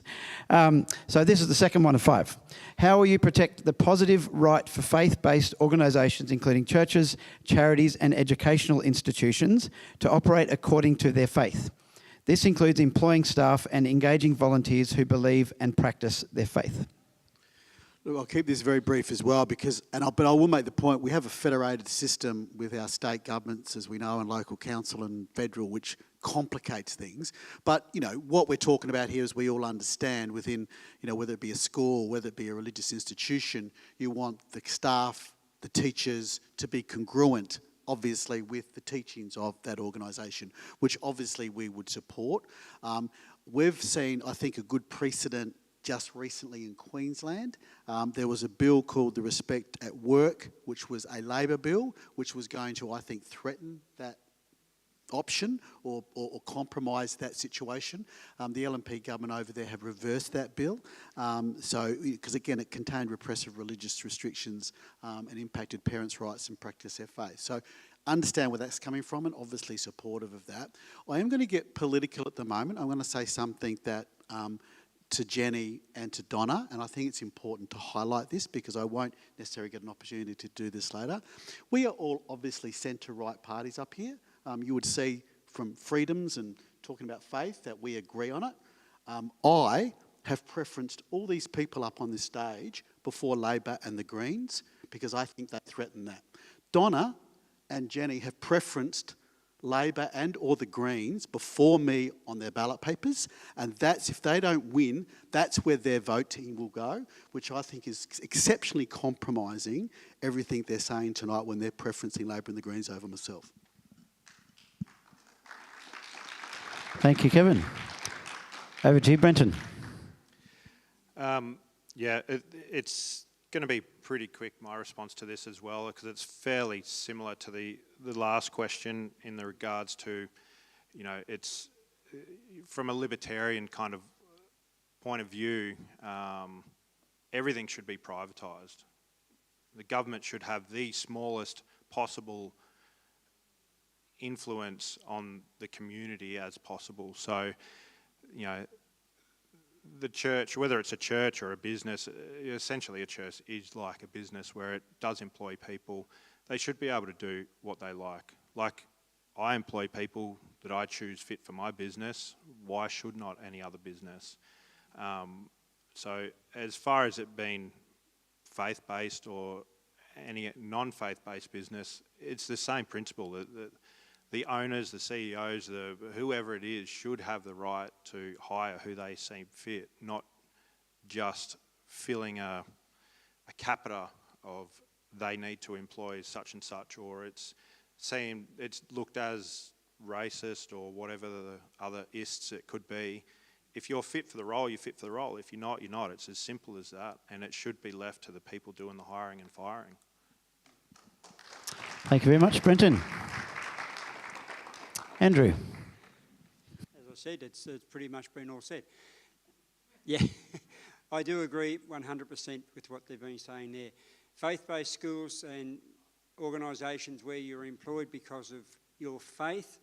So this is the second one of 5. How will you protect the positive right for faith-based organisations, including churches, charities and educational institutions, to operate according to their faith? This includes employing staff and engaging volunteers who believe and practice their faith. Look, I'll keep this very brief as well but I will make the point, we have a federated system with our state governments, as we know, and local council and federal, which complicates things. But, what we're talking about here, as we all understand, within, whether it be a school, whether it be a religious institution, you want the staff, the teachers to be congruent, obviously, with the teachings of that organisation, which obviously we would support. We've seen, I think, a good precedent just recently in Queensland. There was a bill called the Respect at Work, which was a Labor bill, which was going to, I think, threaten that option or compromise that situation. The LNP government over there have reversed that bill. Because again, it contained repressive religious restrictions and impacted parents' rights and practice their faith. So understand where that's coming from and obviously supportive of that. I am going to get political at the moment. I'm going to say something that to Jenny and to Donna, and I think it's important to highlight this because I won't necessarily get an opportunity to do this later. We are all obviously centre-right parties up here. You would see from freedoms and talking about faith that we agree on it. I have preferenced all these people up on this stage before Labor and the Greens because I think they threaten that. Donna and Jenny have preferenced Labor and or the Greens before me on their ballot papers, and that's, if they don't win, that's where their voting will go, which I think is exceptionally compromising everything they're saying tonight when they're preferencing Labor and the Greens over myself. Thank you, Kevin. Over to you, Brenton. It's going to be pretty quick, my response to this as well, because it's fairly similar to the last question in the regards to, it's from a libertarian kind of point of view, everything should be privatised. The government should have the smallest possible influence on the community as possible. So, the church, whether it's a church or a business, essentially a church is like a business where it does employ people. They should be able to do what they like. Like I employ people that I choose fit for my business. Why should not any other business? So as far as it being faith-based or any non-faith-based business, it's the same principle. The owners, the CEOs, whoever it is, should have the right to hire who they seem fit, not just filling a capita of they need to employ such and such, or it's looked as racist or whatever the other ists it could be. If you're fit for the role, you're fit for the role. If you're not, you're not. It's as simple as that, and it should be left to the people doing the hiring and firing. Thank you very much, Brenton. Andrew. As I said, it's pretty much been all said. Yeah, I do agree 100% with what they've been saying there. Faith-based schools and organisations where you're employed because of your faith,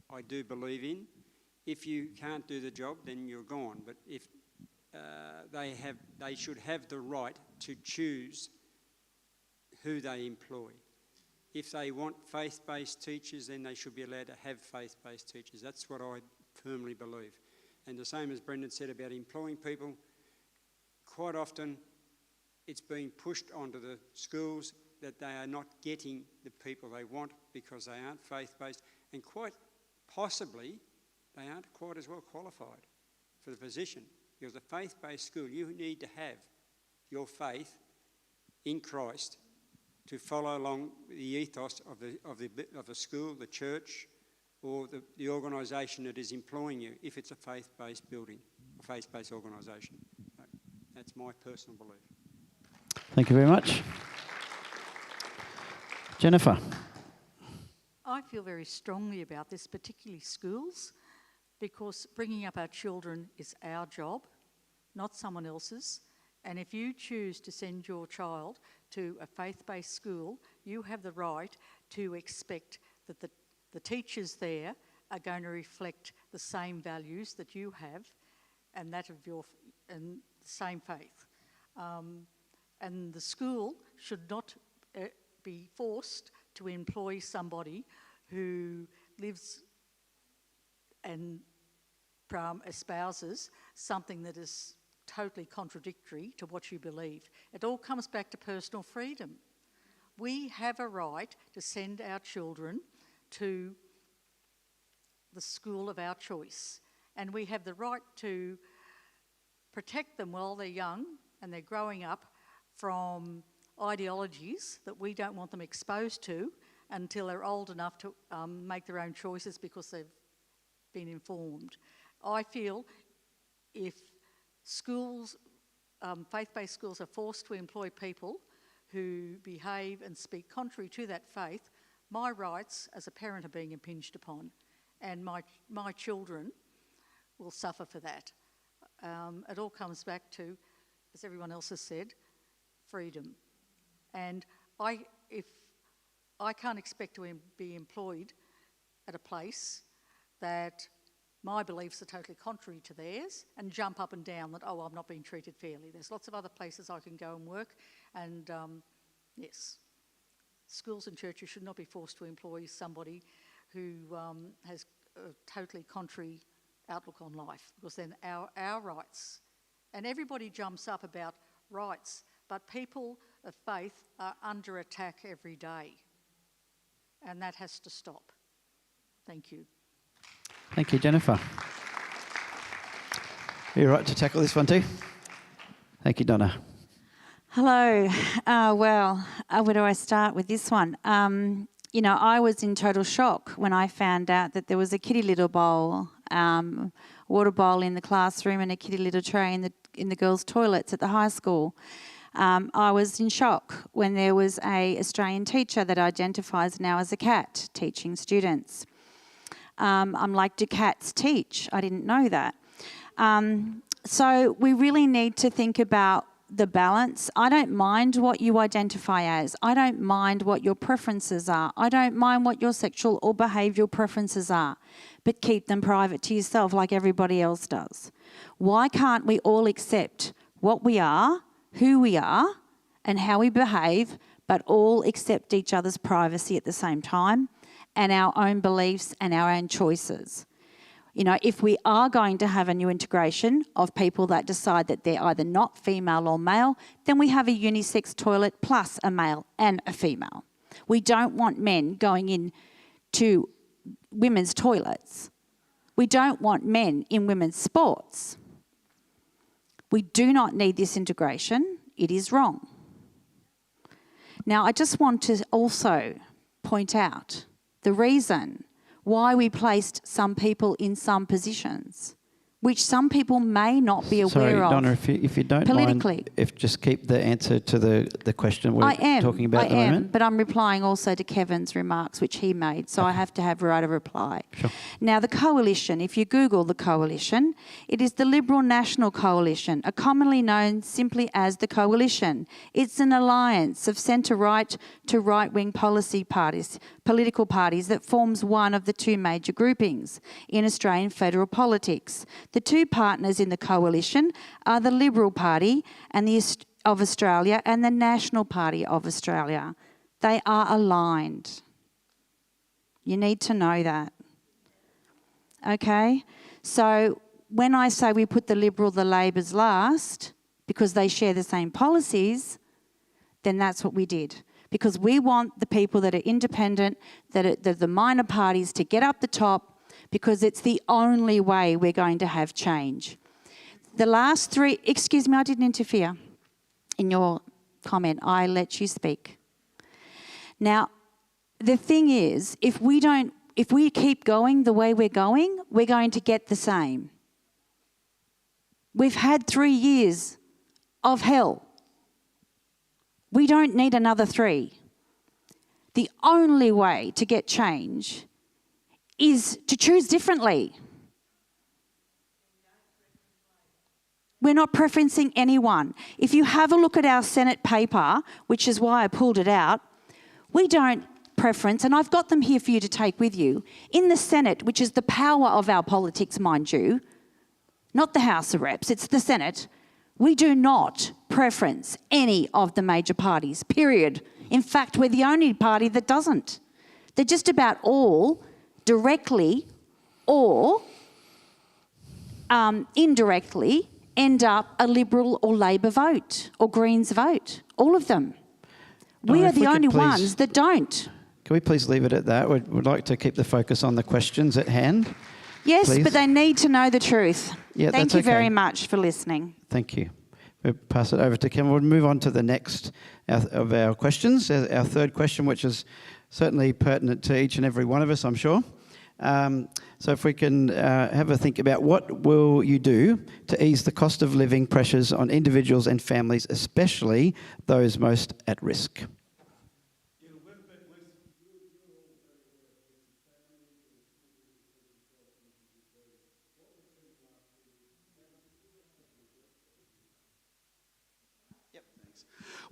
I do believe in. If you can't do the job, then you're gone. But if they should have the right to choose who they employ. If they want faith-based teachers, then they should be allowed to have faith-based teachers. That's what I firmly believe. And the same as Brendan said about employing people, quite often it's being pushed onto the schools that they are not getting the people they want because they aren't faith-based, and quite possibly they aren't quite as well qualified for the position. Because a faith-based school, you need to have your faith in Christ to follow along the ethos of the school, the church, or the organisation that is employing you, if it's a faith-based building, a faith-based organisation. That's my personal belief. Thank you very much. Jennifer. I feel very strongly about this, particularly schools, because bringing up our children is our job, not someone else's. And if you choose to send your child to a faith-based school, you have the right to expect that the teachers there are going to reflect the same values that you have and that of and the same faith. And the school should not be forced to employ somebody who lives and espouses something that is totally contradictory to what you believe. It all comes back to personal freedom. We have a right to send our children to the school of our choice, and we have the right to protect them while they're young and they're growing up from ideologies that we don't want them exposed to until they're old enough to make their own choices because they've been informed. I feel if schools, faith-based schools, are forced to employ people who behave and speak contrary to that faith, my rights as a parent are being impinged upon, and my children will suffer for that. It all comes back to, as everyone else has said, freedom. And if I can't expect to be employed at a place that my beliefs are totally contrary to theirs and jump up and down that, oh, I'm not being treated fairly. There's lots of other places I can go and work, and yes, schools and churches should not be forced to employ somebody who has a totally contrary outlook on life, because then our rights, and everybody jumps up about rights, but people of faith are under attack every day, and that has to stop. Thank you. Thank you, Jennifer. You're right to tackle this one too. Thank you, Donna. Hello. Where do I start with this one? I was in total shock when I found out that there was a kitty litter bowl, water bowl in the classroom and a kitty litter tray in the girls' toilets at the high school. I was in shock when there was an Australian teacher that identifies now as a cat teaching students. I'm like, do cats teach? I didn't know that. So we really need to think about the balance. I don't mind what you identify as. I don't mind what your preferences are. I don't mind what your sexual or behavioural preferences are, but keep them private to yourself like everybody else does. Why can't we all accept what we are, who we are, and how we behave, but all accept each other's privacy at the same time and our own beliefs and our own choices? You know, if we are going to have a new integration of people that decide that they're either not female or male, then we have a unisex toilet plus a male and a female. We don't want men going in to women's toilets. We don't want men in women's sports. We do not need this integration. It is wrong. Now, I just want to also point out the reason why we placed some people in some positions, which some people may not be aware Sorry, of. Donna, if you don't politically. mind, if just keep the answer to the question we're talking about at the moment. But I'm replying also to Kevin's remarks, which he made, so I have to have right of reply. Sure. Now, the coalition, if you Google the coalition, it is the Liberal National Coalition, commonly known simply as the Coalition. It's an alliance of centre-right to right-wing political parties that forms one of the two major groupings in Australian federal politics. The two partners in the coalition are the Liberal Party of Australia and the National Party of Australia. They are aligned. You need to know that. Okay? So when I say we put the Liberal, the Labors last, because they share the same policies, then that's what we did. Because we want the people that are independent, that are the minor parties to get up the top, because it's the only way we're going to have change. The last three, excuse me, I didn't interfere in your comment. I let you speak. Now, the thing is, if we keep going the way we're going to get the same. We've had 3 years of hell. We don't need another 3. The only way to get change is to choose differently. We're not preferencing anyone. If you have a look at our Senate paper, which is why I pulled it out, we don't preference, and I've got them here for you to take with you. In the Senate, which is the power of our politics, mind you, not the House of Reps, it's the Senate, we do not preference any of the major parties, period. In fact, we're the only party that doesn't. They're just about all directly or indirectly end up a Liberal or Labor vote or Greens vote, all of them. We are the only ones that don't. Can we please leave it at that? We'd like to keep the focus on the questions at hand. Yes, please. but they need to know the truth. Yeah, Thank that's you okay. very much for listening. Thank you. We'll pass it over to Kevin. We'll move on to the next of our questions, our third question, which is certainly pertinent to each and every one of us, I'm sure. So if we can have a think about what will you do to ease the cost of living pressures on individuals and families, especially those most at risk?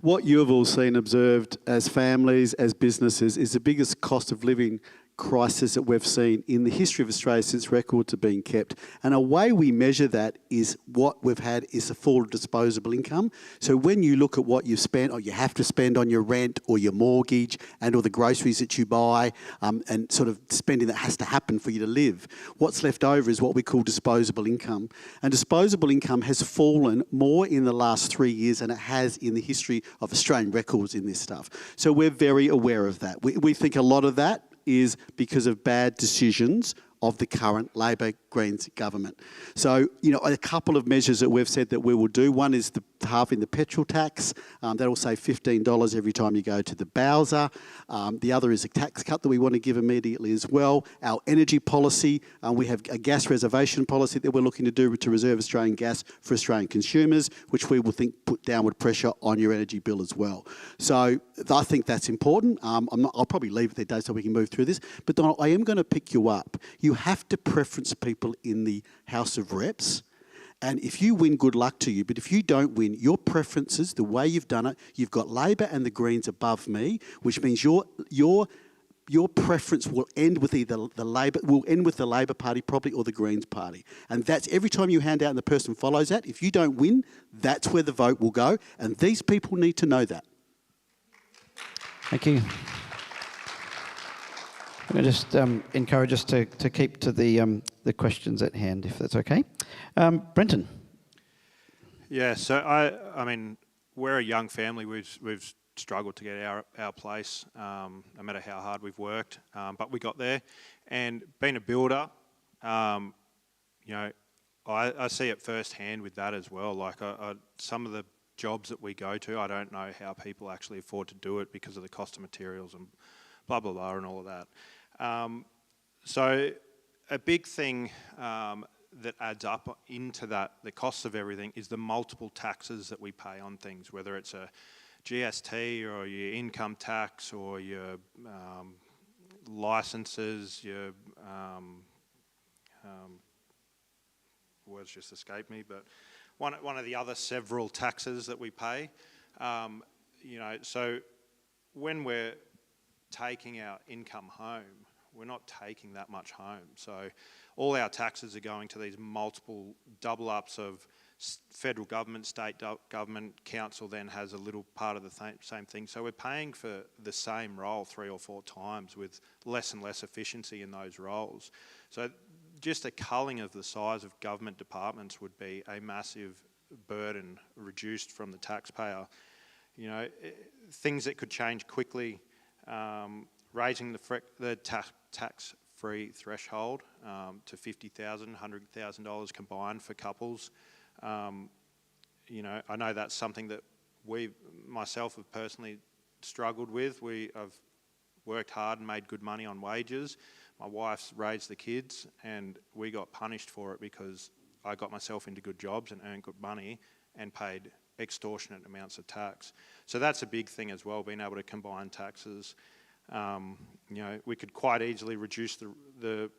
What you have all seen, observed as families, as businesses, is the biggest cost of living crisis that we've seen in the history of Australia since records are being kept. And a way we measure that is what we've had is the fall of disposable income. So when you look at what you've spent or you have to spend on your rent or your mortgage and all the groceries that you buy and sort of spending that has to happen for you to live, what's left over is what we call disposable income. And disposable income has fallen more in the last 3 years than it has in the history of Australian records in this stuff. So we're very aware of that. We think a lot of that is because of bad decisions of the current Labor Greens government. So, you know, a couple of measures that we've said that we will do. One is the halving the petrol tax. That'll save $15 every time you go to the Bowser. The other is a tax cut that we want to give immediately as well. Our energy policy, we have a gas reservation policy that we're looking to do to reserve Australian gas for Australian consumers, which we will think put downward pressure on your energy bill as well. So I think that's important. I'll probably leave it there, Dave, so we can move through this. But Donald, I am going to pick you up. You have to preference people in the House of Reps. And if you win, good luck to you. But if you don't win, your preferences, the way you've done it, you've got Labor and the Greens above me, which means your preference will end with either the Labor Party probably or the Greens Party. And that's every time you hand out and the person follows that. If you don't win, that's where the vote will go. And these people need to know that. Thank you. I just encourage us to keep to the questions at hand, if that's okay. Brenton. Yeah, so I mean, we're a young family. We've struggled to get our place, no matter how hard we've worked, but we got there. And being a builder, you know, I see it firsthand with that as well. Like some of the jobs that we go to, I don't know how people actually afford to do it because of the cost of materials and blah, blah, blah, and all of that. So a big thing that adds up into that, the cost of everything, is the multiple taxes that we pay on things, whether it's a GST or your income tax or your licenses, your words just escaped me, but one of the other several taxes that we pay. You know, so when we're taking our income home, we're not taking that much home. So all our taxes are going to these multiple double ups of federal government, state government, council then has a little part of the same thing. So we're paying for the same role 3 or 4 times with less and less efficiency in those roles. So just a culling of the size of government departments would be a massive burden reduced from the taxpayer. You know, things that could change quickly, raising the tax-free threshold to $50,000, $100,000 combined for couples. You know, I know that's something that myself have personally struggled with. I've worked hard and made good money on wages. My wife's raised the kids, and we got punished for it because I got myself into good jobs and earned good money and paid extortionate amounts of tax. So that's a big thing as well, being able to combine taxes. You know, we could quite easily reduce the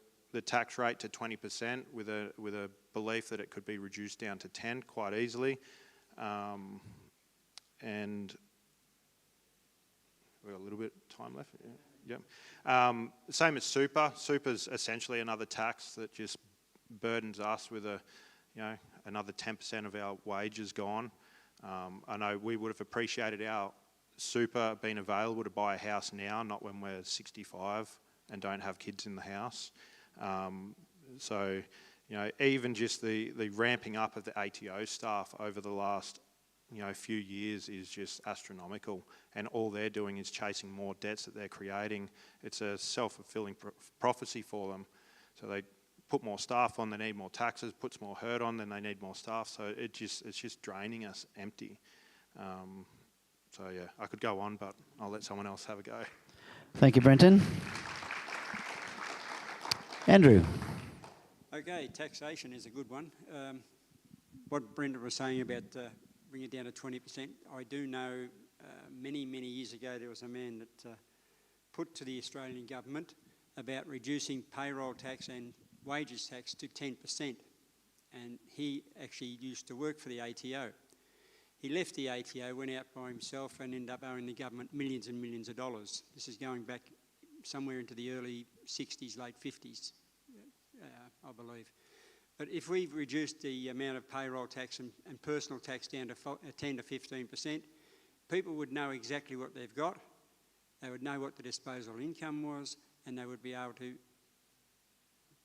tax rate to 20% with a belief that it could be reduced down to 10 quite easily. And we've got a little bit of time left. Yeah. Yep. Same as super. Super's essentially another tax that just burdens us with another 10% of our wages gone. I know we would have appreciated our super being available to buy a house now, not when we're 65 and don't have kids in the house. So, you know, even just the ramping up of the ATO staff over the last, few years is just astronomical, and all they're doing is chasing more debts that they're creating. It's a self-fulfilling prophecy for them. So they put more staff on, they need more taxes, puts more hurt on, then they need more staff. So it's just draining us empty. So yeah, I could go on, but I'll let someone else have a go. Thank you, Brenton. Andrew. Okay, taxation is a good one. What Brenda was saying about bringing it down to 20%, I do know many, many years ago there was a man that put to the Australian government about reducing payroll tax and wages tax to 10%. And he actually used to work for the ATO. He left the ATO, went out by himself and ended up owing the government millions and millions of dollars. This is going back somewhere into the early 60s, late 50s, I believe. But if we've reduced the amount of payroll tax and personal tax down to 10 to 15%, people would know exactly what they've got, they would know what the disposable income was, and they would be able to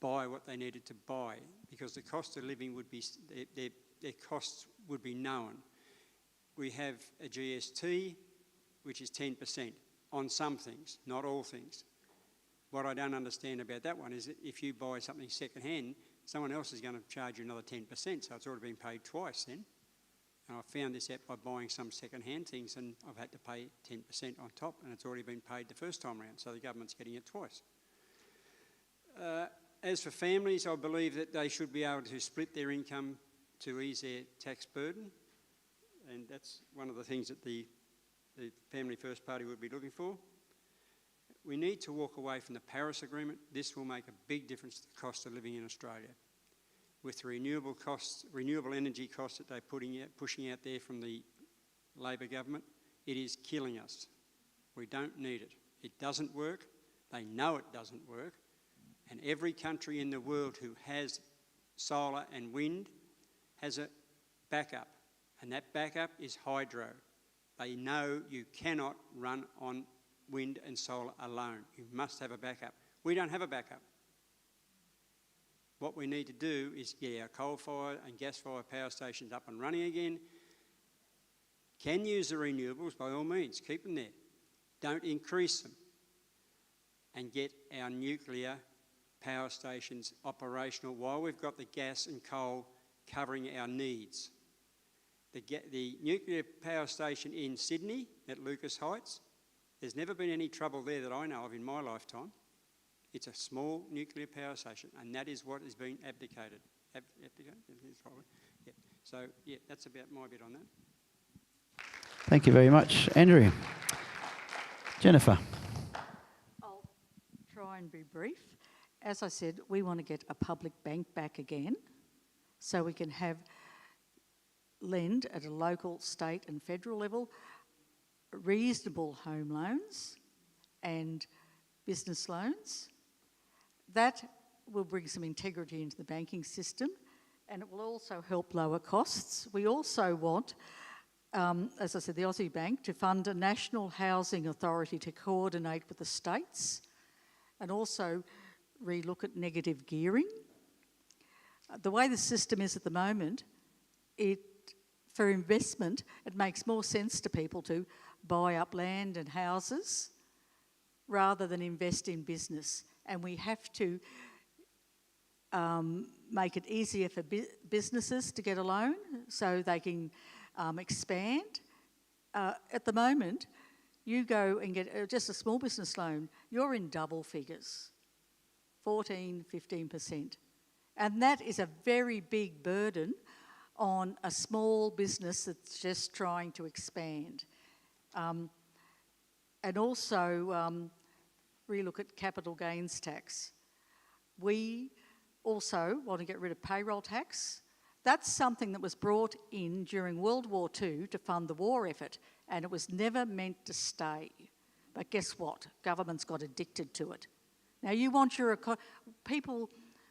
buy what they needed to buy, because the cost of living would be, their costs would be known. We have a GST, which is 10% on some things, not all things. What I don't understand about that one is that if you buy something second-hand, someone else is going to charge you another 10%, so it's already been paid twice then. And I found this out by buying some second-hand things, and I've had to pay 10% on top, and it's already been paid the first time round, so the government's getting it twice. As for families, I believe that they should be able to split their income to ease their tax burden, and that's one of the things that the Family First Party would be looking for. We need to walk away from the Paris Agreement. This will make a big difference to the cost of living in Australia. With the renewable energy costs that they're pushing out there from the Labor government, it is killing us. We don't need it. It doesn't work. They know it doesn't work. And every country in the world who has solar and wind has a backup. And that backup is hydro. They know you cannot run on wind and solar alone. You must have a backup. We don't have a backup. What we need to do is get our coal-fired and gas-fired power stations up and running again. Can use the renewables, by all means, keep them there. Don't increase them. And get our nuclear power stations operational while we've got the gas and coal covering our needs. The nuclear power station in Sydney at Lucas Heights, there's never been any trouble there that I know of in my lifetime. It's a small nuclear power station, and that is what has been abdicated. Abdicated? Yeah. So, yeah, that's about my bit on that. Thank you very much, Andrew. Jennifer. I'll try and be brief. As I said, we want to get a public bank back again so we can lend at a local, state and federal level reasonable home loans and business loans. That will bring some integrity into the banking system, and it will also help lower costs. We also want, as I said, the Aussie Bank to fund a national housing authority to coordinate with the states and also relook at negative gearing. The way the system is at the moment, for investment, it makes more sense to people to buy up land and houses rather than invest in business. And we have to make it easier for businesses to get a loan so they can expand. At the moment, you go and get just a small business loan, you're in double figures, 14, 15%. And that is a very big burden on a small business that's just trying to expand. And also relook at capital gains tax. We also want to get rid of payroll tax. That's something that was brought in during World War II to fund the war effort, and it was never meant to stay. But guess what? Governments got addicted to it. Now you want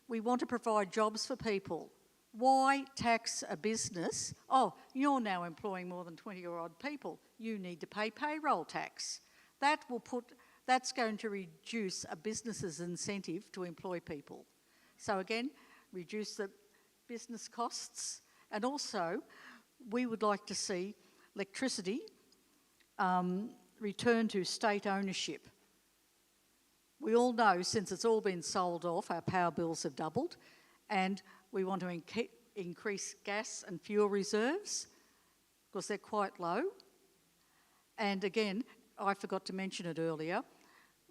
we want to provide jobs for people. Why tax a business? Oh, you're now employing more than 20-odd people. You need to pay payroll tax. That's going to reduce a business's incentive to employ people. So again, reduce the business costs, and also we would like to see electricity return to state ownership. We all know since it's all been sold off, our power bills have doubled, and we want to increase gas and fuel reserves because they're quite low. And again, I forgot to mention it earlier,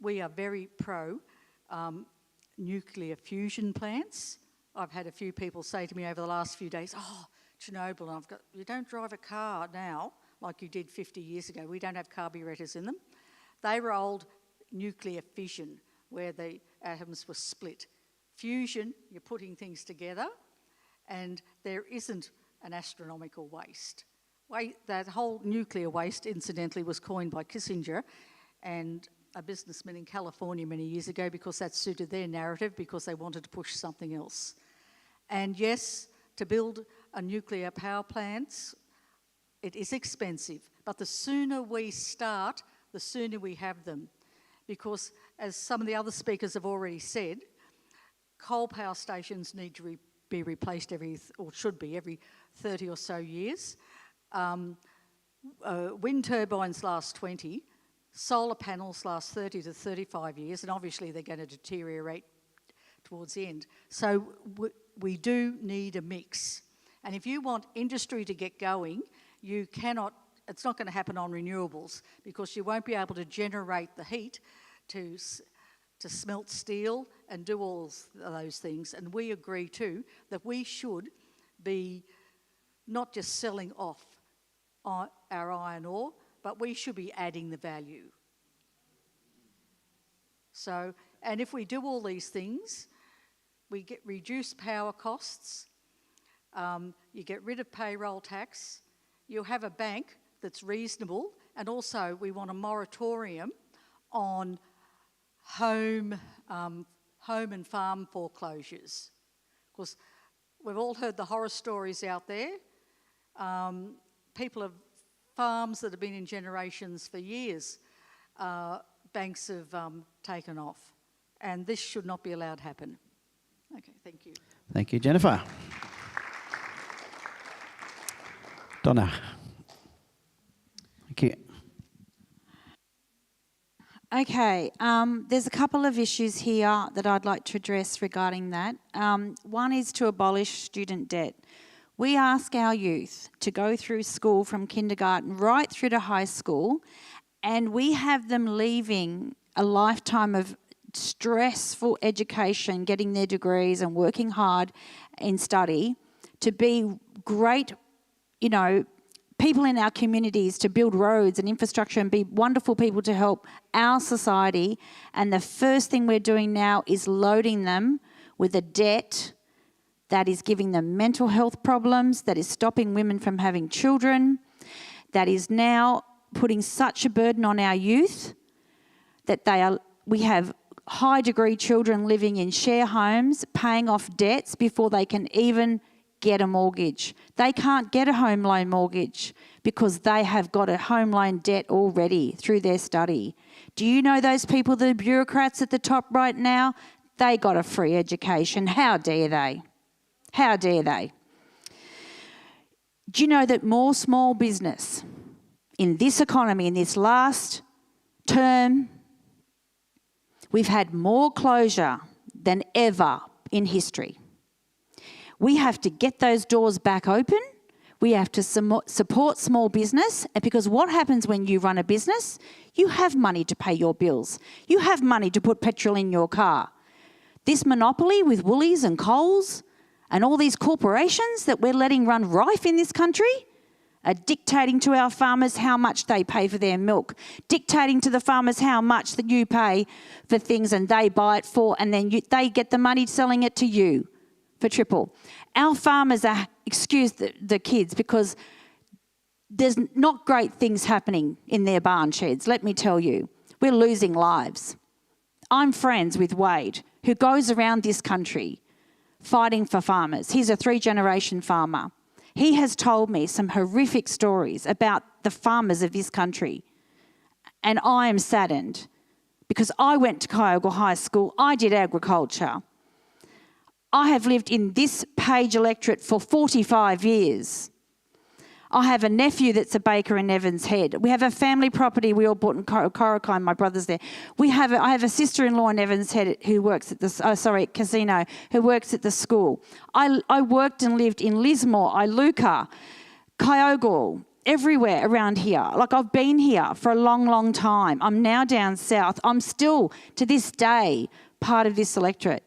we are very pro nuclear fusion plants. I've had a few people say to me over the last few days, oh, Chernobyl, and you don't drive a car now like you did 50 years ago. We don't have carburetors in them. They were old nuclear fission where the atoms were split. Fusion, you're putting things together, and there isn't an astronomical waste. That whole nuclear waste, incidentally, was coined by Kissinger and a businessman in California many years ago because that suited their narrative because they wanted to push something else. And yes, to build a nuclear power plant, it is expensive, but the sooner we start, the sooner we have them. Because as some of the other speakers have already said, coal power stations need to be replaced should be every 30 or so years. Wind turbines last 20, solar panels last 30 to 35 years, and obviously they're going to deteriorate towards the end. So we do need a mix. And if you want industry to get going, it's not going to happen on renewables because you won't be able to generate the heat to smelt steel and do all those things. And we agree too that we should be not just selling off our iron ore, but we should be adding the value. So, and if we do all these things, we get reduced power costs, you get rid of payroll tax, you'll have a bank that's reasonable, and also we want a moratorium on home and farm foreclosures. Because we've all heard the horror stories out there. People have farms that have been in generations for years, banks have taken off. and this should not be allowed to happen. Okay, thank you. Thank you, Jennifer. Donna. Thank you. Okay, there's a couple of issues here that I'd like to address regarding that. One is to abolish student debt. We ask our youth to go through school from kindergarten right through to high school, and we have them leaving a lifetime of stressful education, getting their degrees and working hard in study to be great, people in our communities, to build roads and infrastructure and be wonderful people to help our society. And the first thing we're doing now is loading them with a debt that is giving them mental health problems, that is stopping women from having children, that is now putting such a burden on our youth that we have high degree children living in share homes, paying off debts before they can even get a mortgage. They can't get a home loan mortgage because they have got a home loan debt already through their study. Do you know those people, the bureaucrats at the top right now? They got a free education. How dare they? How dare they? Do you know that more small business in this economy, in this last term, we've had more closure than ever in history? We have to get those doors back open. We have to support small business, because what happens when you run a business? You have money to pay your bills. You have money to put petrol in your car. This monopoly with Woolies and Coles and all these corporations that we're letting run rife in this country are dictating to our farmers how much they pay for their milk, dictating to the farmers how much that you pay for things, and they buy it for, and then they get the money selling it to you for triple. Our farmers are, excuse the kids, because there's not great things happening in their barn sheds, let me tell you. We're losing lives. I'm friends with Wade, who goes around this country fighting for farmers. He's a 3-generation farmer. He has told me some horrific stories about the farmers of this country. And I am saddened, because I went to Kyogle High School, I did agriculture. I have lived in this Page electorate for 45 years. I have a nephew that's a baker in Evans Head. We have a family property we all bought in Coruscant. My brother's there. I have a sister-in-law in Evans Head who works at the casino, who works at the school. I worked and lived in Lismore, Iluka, Kyogle, everywhere around here. Like, I've been here for a long, long time. I'm now down south. I'm still, to this day, part of this electorate.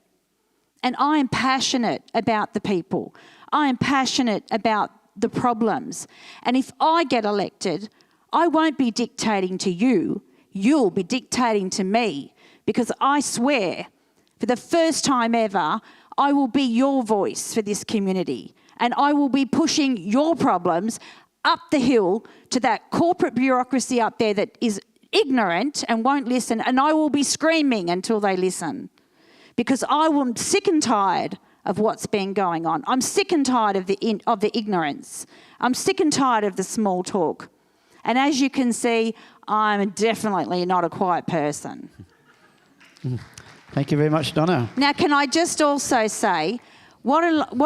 And I am passionate about the people. I am passionate about the problems. And if I get elected, I won't be dictating to you. You'll be dictating to me, because I swear, for the first time ever, I will be your voice for this community, and I will be pushing your problems up the hill to that corporate bureaucracy up there that is ignorant and won't listen, and I will be screaming until they listen. Because I'm sick and tired of what's been going on. I'm sick and tired of the ignorance. I'm sick and tired of the small talk. And as you can see, I'm definitely not a quiet person. Thank you very much, Donna. Now, can I just also say, what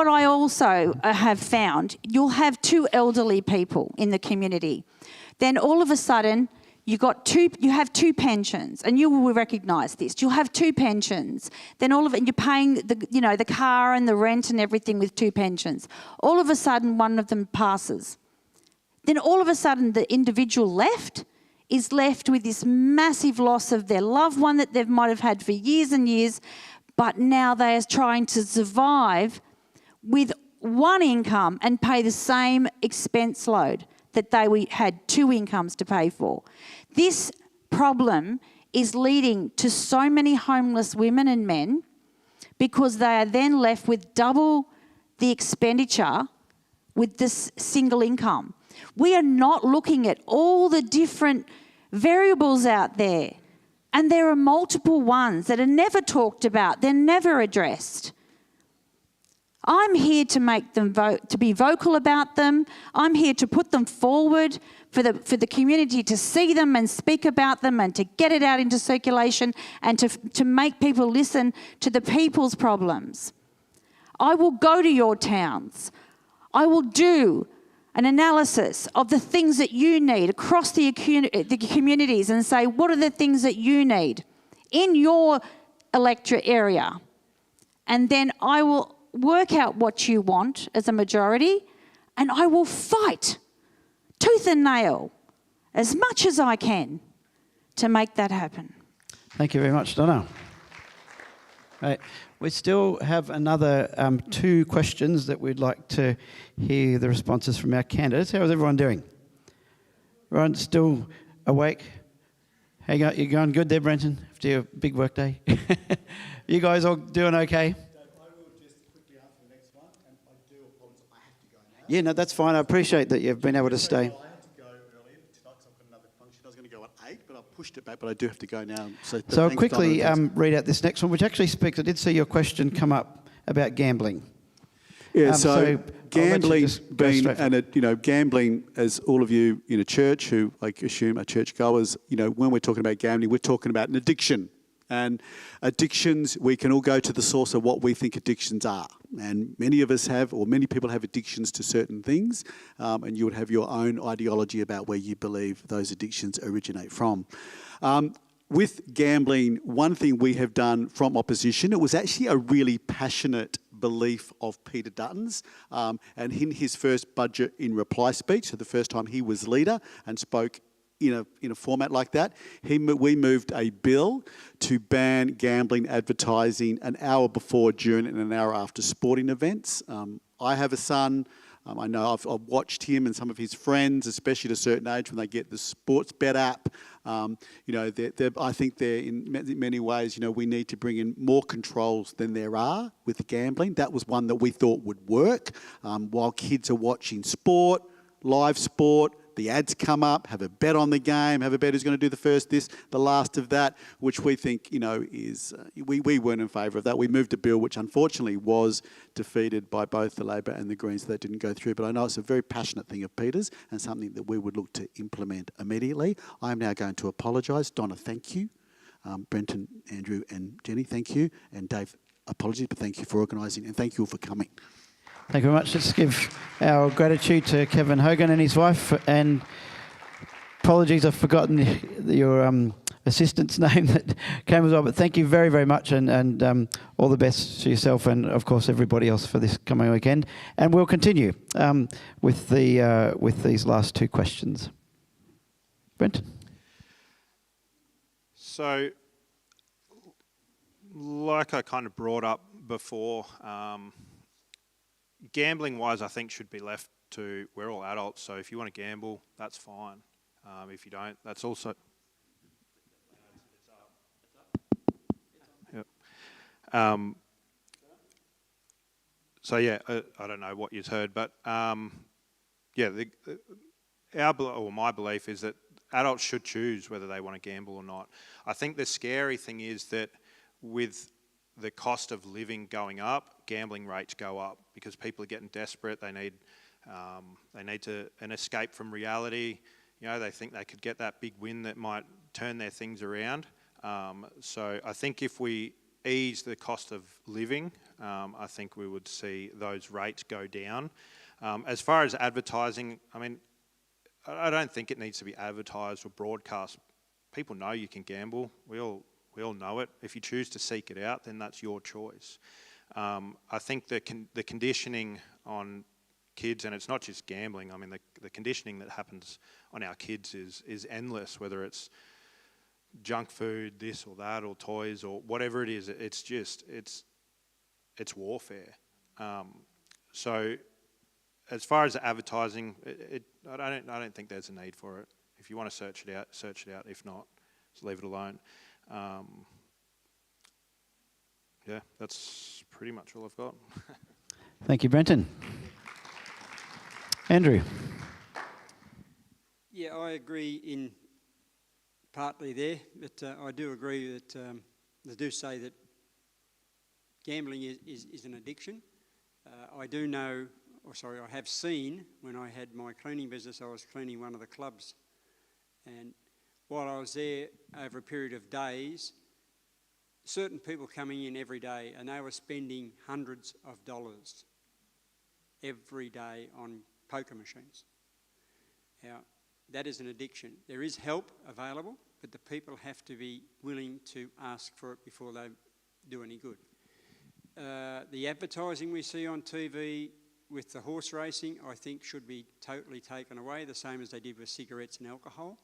I also have found, you'll have 2 elderly people in the community. Then all of a sudden, you have 2 pensions, and you will recognise this. You'll have 2 pensions. Then all of it, you're paying the car and the rent and everything with 2 pensions. All of a sudden, one of them passes. Then all of a sudden, the individual is left with this massive loss of their loved one that they might have had for years and years, but now they are trying to survive with 1 income and pay the same expense load that they had 2 incomes to pay for. This problem is leading to so many homeless women and men, because they are then left with double the expenditure with this single income. We are not looking at all the different variables out there, and there are multiple ones that are never talked about, they're never addressed. I'm here to make them to be vocal about them. I'm here to put them forward for the community to see them and speak about them and to get it out into circulation and to make people listen to the people's problems. I will go to your towns. I will do an analysis of the things that you need across the communities and say, what are the things that you need in your electorate area? And then I will work out what you want as a majority, and I will fight tooth and nail as much as I can to make that happen. Thank you very much, Donna. Right. We still have another 2 questions that we'd like to hear the responses from our candidates. How is everyone doing? Everyone still awake? How you going good there, Brenton, after your big work day? You guys all doing okay? Yeah, no, that's fine. I appreciate that you've been able to stay. I had to go earlier tonight because I've got another function. I was going to go at 8, but I pushed it back, but I do have to go now. So I'll quickly read out this next one, which actually speaks. I did see your question come up about gambling. Yeah, so gambling being, gambling, as all of you in a church who I assume are churchgoers, when we're talking about gambling, we're talking about an addiction. And addictions, we can all go to the source of what we think addictions are. And many of us have, or many people have addictions to certain things, and you would have your own ideology about where you believe those addictions originate from. With gambling, one thing we have done from opposition, it was actually a really passionate belief of Peter Dutton's, and in his first budget in reply speech, so the first time he was leader and spoke in a format like that, we moved a bill to ban gambling advertising an hour before, during, and an hour after sporting events. I have a son. I know I've watched him and some of his friends, especially at a certain age when they get the sports bet app. I think they're in many ways, we need to bring in more controls than there are with the gambling. That was one that we thought would work. While kids are watching sport, live sport, the ads come up, have a bet on the game, have a bet who's going to do the first this, the last of that, which we think, is, we weren't in favour of that. We moved a bill which unfortunately was defeated by both the Labor and the Greens, so that didn't go through. But I know it's a very passionate thing of Peter's and something that we would look to implement immediately. I am now going to apologise. Donna, thank you. Brenton, Andrew and Jenny, thank you. And Dave, apologies, but thank you for organising and thank you all for coming. Thank you very much. Let's give our gratitude to Kevin Hogan and his wife. And apologies, I've forgotten your assistant's name that came as well. But thank you very, very much, and all the best to yourself and, of course, everybody else for this coming weekend. And we'll continue with these last 2 questions. Brent? So, like I kind of brought up before, gambling-wise, I think should be left to, we're all adults, so if you want to gamble, that's fine. If you don't, that's also... Yep. So yeah, I don't know what you've heard, but yeah, my belief is that adults should choose whether they want to gamble or not. I think the scary thing is that with the cost of living going up, gambling rates go up because people are getting desperate. They need an escape from reality. They think they could get that big win that might turn their things around. So I think if we ease the cost of living, I think we would see those rates go down. As far as advertising, I mean, I don't think it needs to be advertised or broadcast. People know you can gamble. We all know it. If you choose to seek it out, then that's your choice. I think the conditioning on kids, and it's not just gambling, I mean the conditioning that happens on our kids is endless, whether it's junk food, this or that, or toys, or whatever it is. It's warfare. So as far as advertising, I don't think there's a need for it. If you want to search it out. If not, just leave it alone. Yeah, that's pretty much all I've got. Thank you, Brenton. Andrew? Yeah, I agree in partly there, but I do agree that they do say that gambling is an addiction, I do know, I have seen, when I had my cleaning business, I was cleaning one of the clubs. And while I was there over a period of days, certain people coming in every day, and they were spending hundreds of dollars every day on poker machines. Now, that is an addiction. There is help available, but the people have to be willing to ask for it before they do any good. The advertising we see on TV with the horse racing, I think, should be totally taken away, the same as they did with cigarettes and alcohol.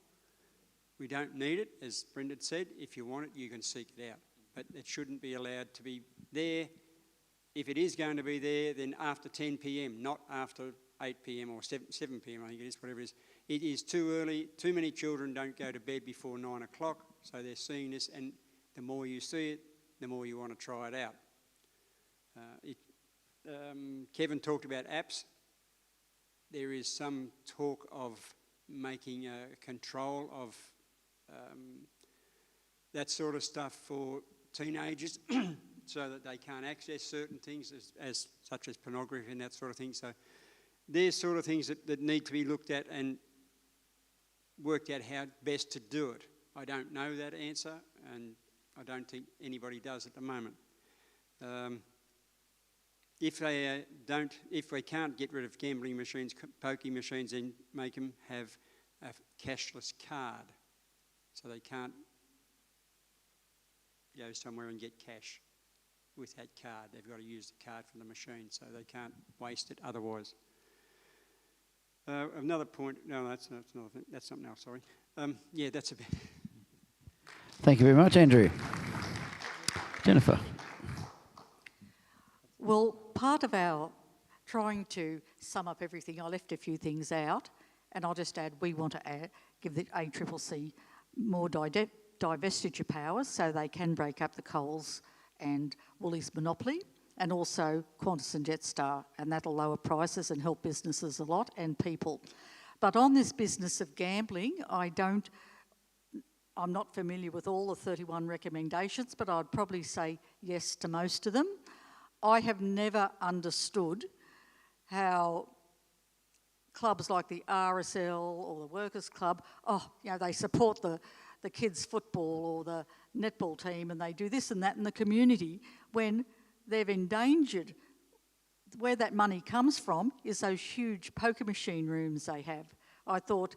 We don't need it, as Brendan said. If you want it, you can seek it out. But it shouldn't be allowed to be there. If it is going to be there, then after 10 p.m, not after 8 p.m. or 7 p.m, I think it is, whatever it is. It is too early. Too many children don't go to bed before 9 o'clock, so they're seeing this, and the more you see it, the more you want to try it out. Kevin talked about apps. There is some talk of making a control of that sort of stuff for teenagers so that they can't access certain things such as pornography and that sort of thing. So there's sort of things that need to be looked at and worked out how best to do it. I don't know that answer, and I don't think anybody does at the moment. If they can't get rid of gambling machines, pokie machines, then make them have a cashless card, so they can't go somewhere and get cash with that card. They've got to use the card from the machine, so they can't waste it otherwise. Another point, no, that's another thing. That's something else, sorry. Yeah, that's a bit. Thank you very much, Andrew. Jennifer. Well, part of our trying to sum up everything, I left a few things out, and I'll just add we want to give the ACCC more divestiture powers so they can break up the Coles and Woolies monopoly, and also Qantas and Jetstar, and that'll lower prices and help businesses a lot and people. But on this business of gambling, I'm not familiar with all the 31 recommendations, but I'd probably say yes to most of them. I have never understood how clubs like the RSL or the Workers' Club, they support the kids' football or the netball team, and they do this and that in the community when they've endangered. Where that money comes from is those huge poker machine rooms they have. I thought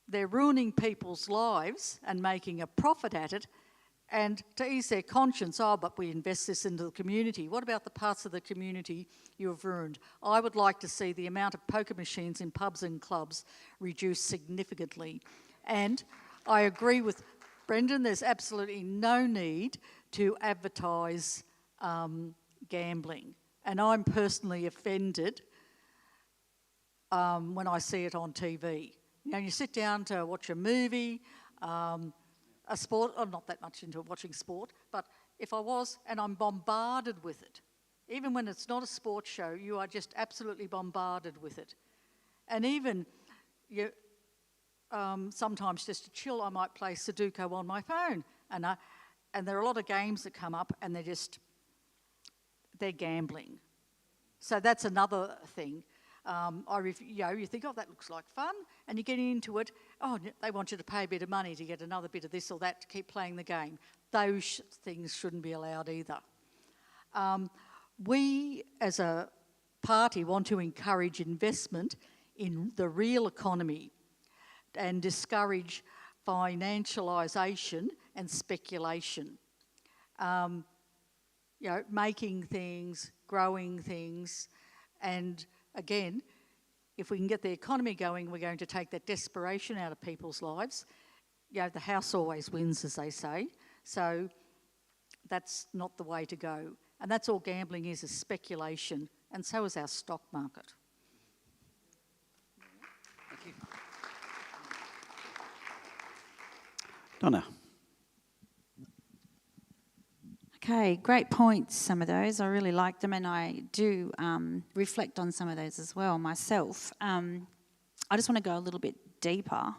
they're ruining people's lives and making a profit at it, and to ease their conscience, but we invest this into the community. What about the parts of the community you have ruined? I would like to see the amount of poker machines in pubs and clubs reduced significantly. And I agree with Brendan, there's absolutely no need to advertise gambling. And I'm personally offended when I see it on TV. You know, you sit down to watch a movie, a sport. I'm not that much into watching sport, but if I was, and I'm bombarded with it, even when it's not a sports show, you are just absolutely bombarded with it. And even sometimes just to chill, I might play Sudoku on my phone, and there are a lot of games that come up, and they're gambling. So that's another thing. You think, that looks like fun, and you get into it, they want you to pay a bit of money to get another bit of this or that to keep playing the game. Those things shouldn't be allowed either. We, as a party, want to encourage investment in the real economy and discourage financialisation and speculation. Making things, growing things, and again, if we can get the economy going, we're going to take that desperation out of people's lives. The house always wins, as they say. So that's not the way to go. And that's all gambling is speculation, and so is our stock market. Thank you. Donna. Okay, great points, some of those. I really like them, and I do reflect on some of those as well myself. I just want to go a little bit deeper.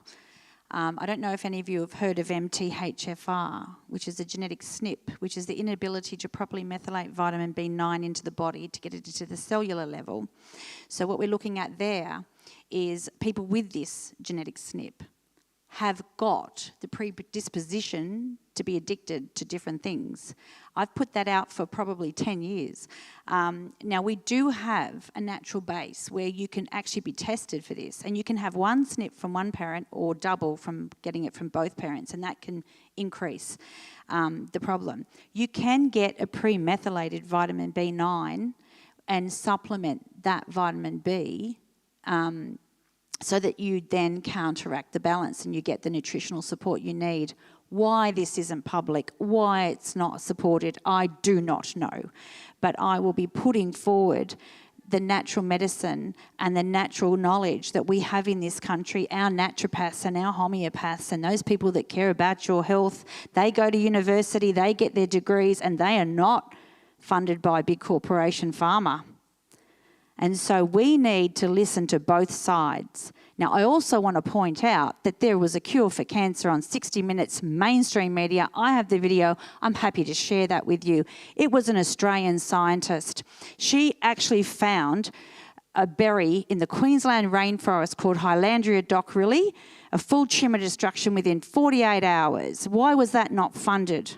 I don't know if any of you have heard of MTHFR, which is a genetic SNP, which is the inability to properly methylate vitamin B9 into the body to get it to the cellular level. So what we're looking at there is people with this genetic SNP have got the predisposition to be addicted to different things. I've put that out for probably 10 years. Now, we do have a natural base where you can actually be tested for this, and you can have one SNP from one parent or double from getting it from both parents, and that can increase the problem. You can get a pre-methylated vitamin B9 and supplement that vitamin B so that you then counteract the balance and you get the nutritional support you need. Why this isn't public, why it's not supported, I do not know. But I will be putting forward the natural medicine and the natural knowledge that we have in this country, our naturopaths and our homeopaths and those people that care about your health. They go to university, they get their degrees, and they are not funded by big corporation pharma. And so we need to listen to both sides. Now, I also want to point out that there was a cure for cancer on 60 Minutes mainstream media. I have the video. I'm happy to share that with you. It was an Australian scientist. She actually found a berry in the Queensland rainforest called Hylandria dockerilli, a full tumour destruction within 48 hours. Why was that not funded?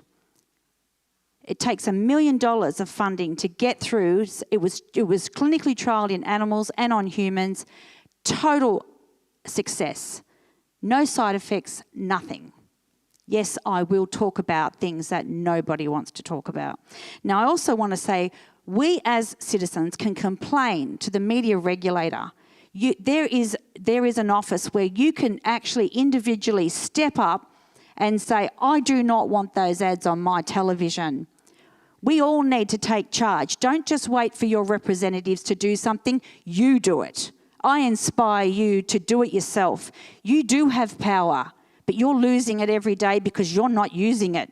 It takes $1 million of funding to get through. It was clinically trialled in animals and on humans. Total success. No side effects, nothing. Yes, I will talk about things that nobody wants to talk about. Now, I also want to say we as citizens can complain to the media regulator. There is an office where you can actually individually step up and say, I do not want those ads on my television. We all need to take charge. Don't just wait for your representatives to do something. You do it. I inspire you to do it yourself. You do have power, but you're losing it every day because you're not using it.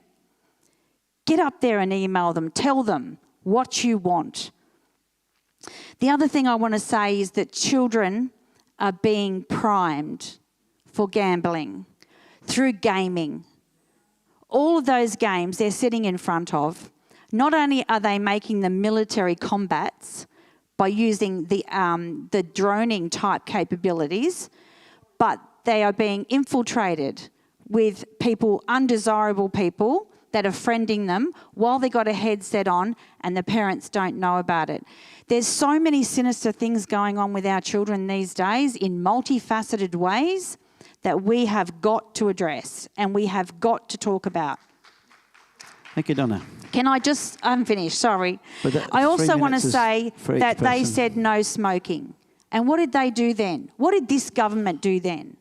Get up there and email them. Tell them what you want. The other thing I want to say is that children are being primed for gambling through gaming. All of those games they're sitting in front of, not only are they making the military combats by using the droning type capabilities, but they are being infiltrated with people, undesirable people that are friending them while they got a headset on and the parents don't know about it. There's so many sinister things going on with our children these days in multifaceted ways that we have got to address and we have got to talk about. Thank you, Donna. Can I just, I'm finished, sorry. I also want to say that they said no smoking. And what did they do then? What did this government do then?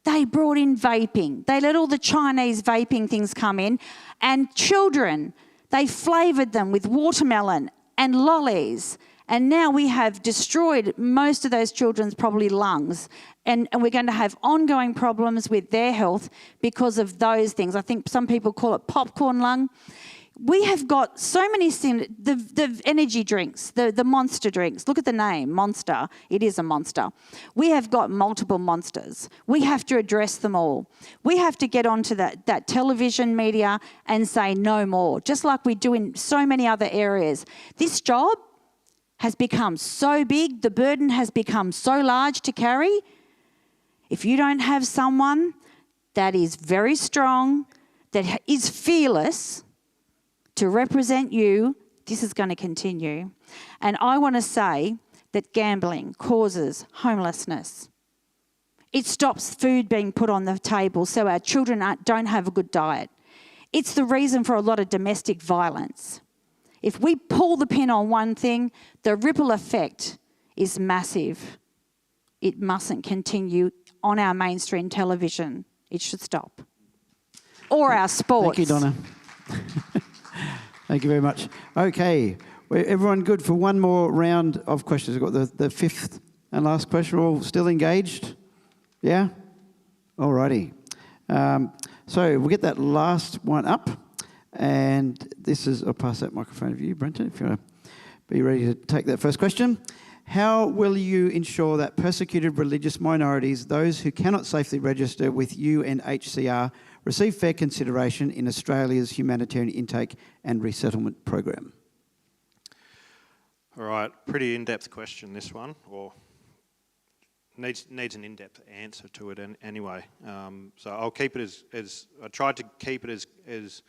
They brought in vaping. They let all the Chinese vaping things come in. And children, they flavoured them with watermelon and lollies. And now we have destroyed most of those children's probably lungs. And we're going to have ongoing problems with their health because of those things. I think some people call it popcorn lung. We have got so many the energy drinks, the monster drinks. Look at the name, Monster. It is a monster. We have got multiple monsters. We have to address them all. We have to get onto that television media and say no more, just like we do in so many other areas. This job has become so big, the burden has become so large to carry. If you don't have someone that is very strong, that is fearless, to represent you, this is going to continue. And I want to say that gambling causes homelessness. It stops food being put on the table so our children don't have a good diet. It's the reason for a lot of domestic violence. If we pull the pin on one thing, the ripple effect is massive. It mustn't continue on our mainstream television. It should stop. Or our sports. Thank you, Donna. Thank you very much. Okay, everyone good for one more round of questions? We've got the fifth and last question. All still engaged? Yeah? All righty. So we'll get that last one up. And this is, I'll pass that microphone to you, Brenton, if you want to be ready to take that first question. How will you ensure that persecuted religious minorities, those who cannot safely register with UNHCR, receive fair consideration in Australia's humanitarian intake and resettlement program? All right, pretty in-depth question, this one, or needs an in-depth answer to it anyway. So I'll keep it as I tried to keep it as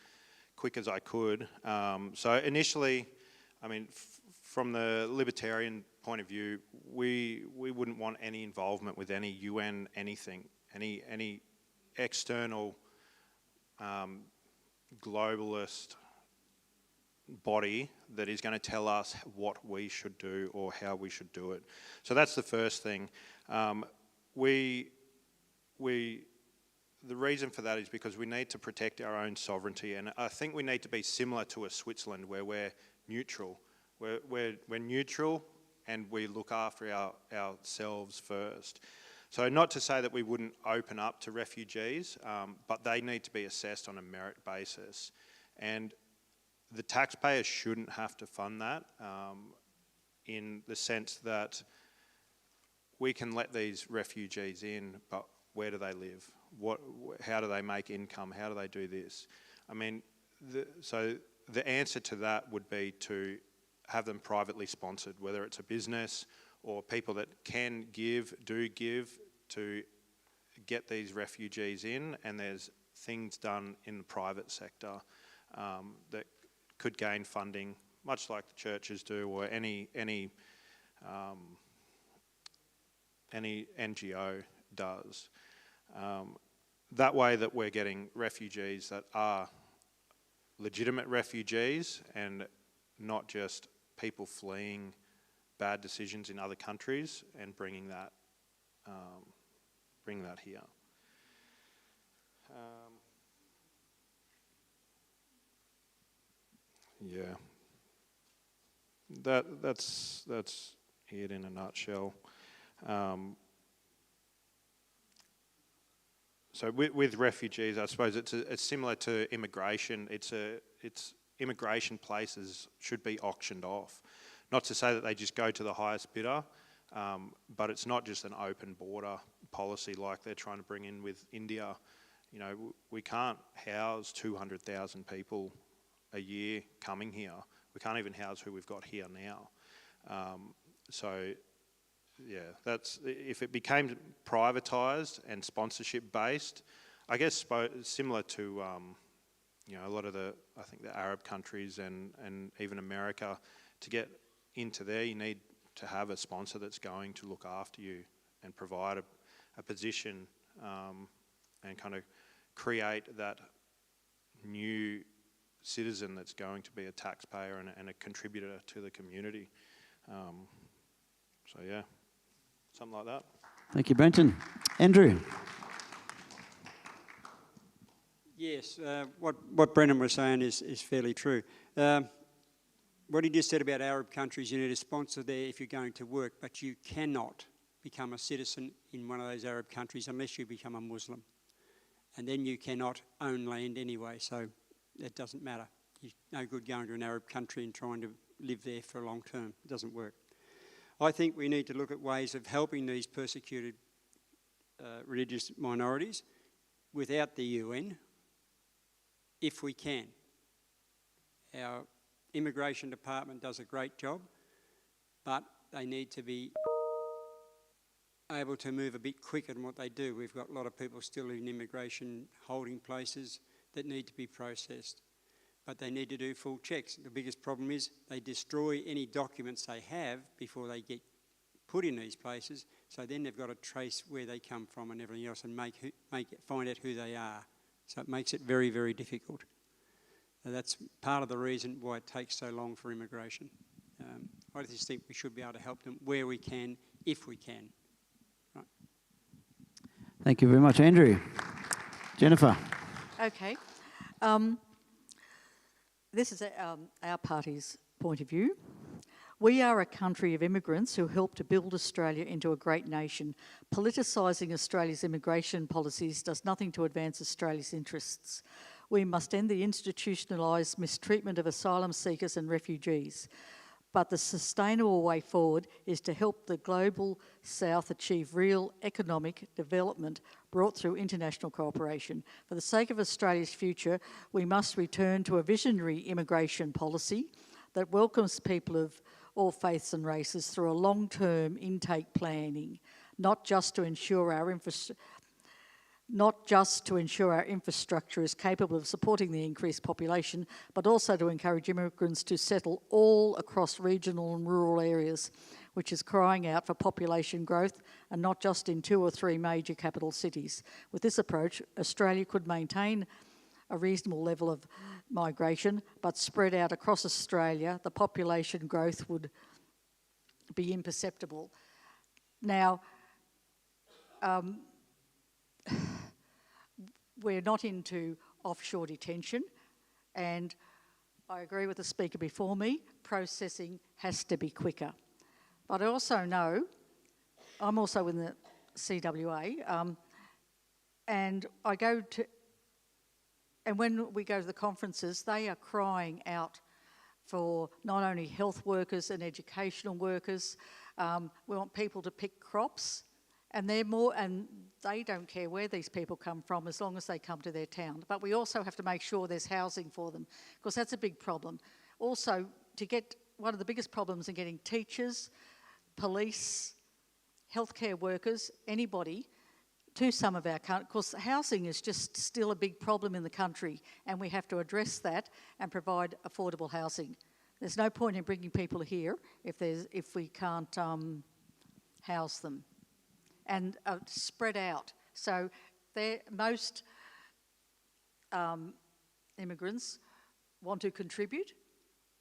quick as I could. So initially, I mean, from the libertarian point of view, we wouldn't want any involvement with any UN anything, any external globalist body that is going to tell us what we should do or how we should do it. So that's the first thing. The reason for that is because we need to protect our own sovereignty, and I think we need to be similar to a Switzerland where we're neutral. We're neutral and we look after ourselves first. So not to say that we wouldn't open up to refugees, but they need to be assessed on a merit basis. And the taxpayer shouldn't have to fund that in the sense that we can let these refugees in, but where do they live? How do they make income? How do they do this? I mean, so the answer to that would be to have them privately sponsored, whether it's a business or people that can do give to get these refugees in, and there's things done in the private sector that could gain funding, much like the churches do, or any NGO does. That way that we're getting refugees that are legitimate refugees and not just people fleeing bad decisions in other countries and bringing that here. Yeah, that's it in a nutshell. So with refugees, I suppose it's similar to immigration. It's immigration places should be auctioned off. Not to say that they just go to the highest bidder, but it's not just an open border policy like they're trying to bring in with India. You know, we can't house 200,000 people a year coming here. We can't even house who we've got here now. So, yeah, that's if it became privatised and sponsorship based, I guess similar to a lot of the Arab countries and even America, to get into there you need to have a sponsor that's going to look after you and provide a position and kind of create that new citizen that's going to be a taxpayer and a contributor to the community. So yeah, something like that. Thank you, Brenton. Andrew. Yes, what Brendan was saying is fairly true. What he just said about Arab countries, you need a sponsor there if you're going to work, but you cannot become a citizen in one of those Arab countries unless you become a Muslim. And then you cannot own land anyway, so it doesn't matter. It's no good going to an Arab country and trying to live there for a long term. It doesn't work. I think we need to look at ways of helping these persecuted religious minorities without the UN, if we can. Our immigration department does a great job, but they need to be able to move a bit quicker than what they do. We've got a lot of people still in immigration holding places that need to be processed, but they need to do full checks. The biggest problem is they destroy any documents they have before they get put in these places, so then they've got to trace where they come from and everything else and find out who they are. So it makes it very, very difficult. So that's part of the reason why it takes so long for immigration. I just think we should be able to help them where we can, if we can. Right. Thank you very much, Andrew. Jennifer. Okay. This is our party's point of view. We are a country of immigrants who helped to build Australia into a great nation. Politicising Australia's immigration policies does nothing to advance Australia's interests. We must end the institutionalised mistreatment of asylum seekers and refugees. but the sustainable way forward is to help the global south achieve real economic development brought through international cooperation. For the sake of Australia's future, we must return to a visionary immigration policy that welcomes people of all faiths and races through a long-term intake planning, not just to ensure our infrastructure is capable of supporting the increased population, but also to encourage immigrants to settle all across regional and rural areas, which is crying out for population growth, and not just in 2 or 3 major capital cities. With this approach, Australia could maintain a reasonable level of migration, but spread out across Australia, the population growth would be imperceptible. Now, we're not into offshore detention, and I agree with the speaker before me, processing has to be quicker. But I also know, I'm also in the CWA, and when we go to the conferences, they are crying out for not only health workers and educational workers. We want people to pick crops, and they don't care where these people come from as long as they come to their town. But we also have to make sure there's housing for them, because that's a big problem. Also, one of the biggest problems in getting teachers, police, healthcare workers, anybody to some of our country, because housing is just still a big problem in the country, and we have to address that and provide affordable housing. There's no point in bringing people here if we can't house them. And spread out. So most immigrants want to contribute,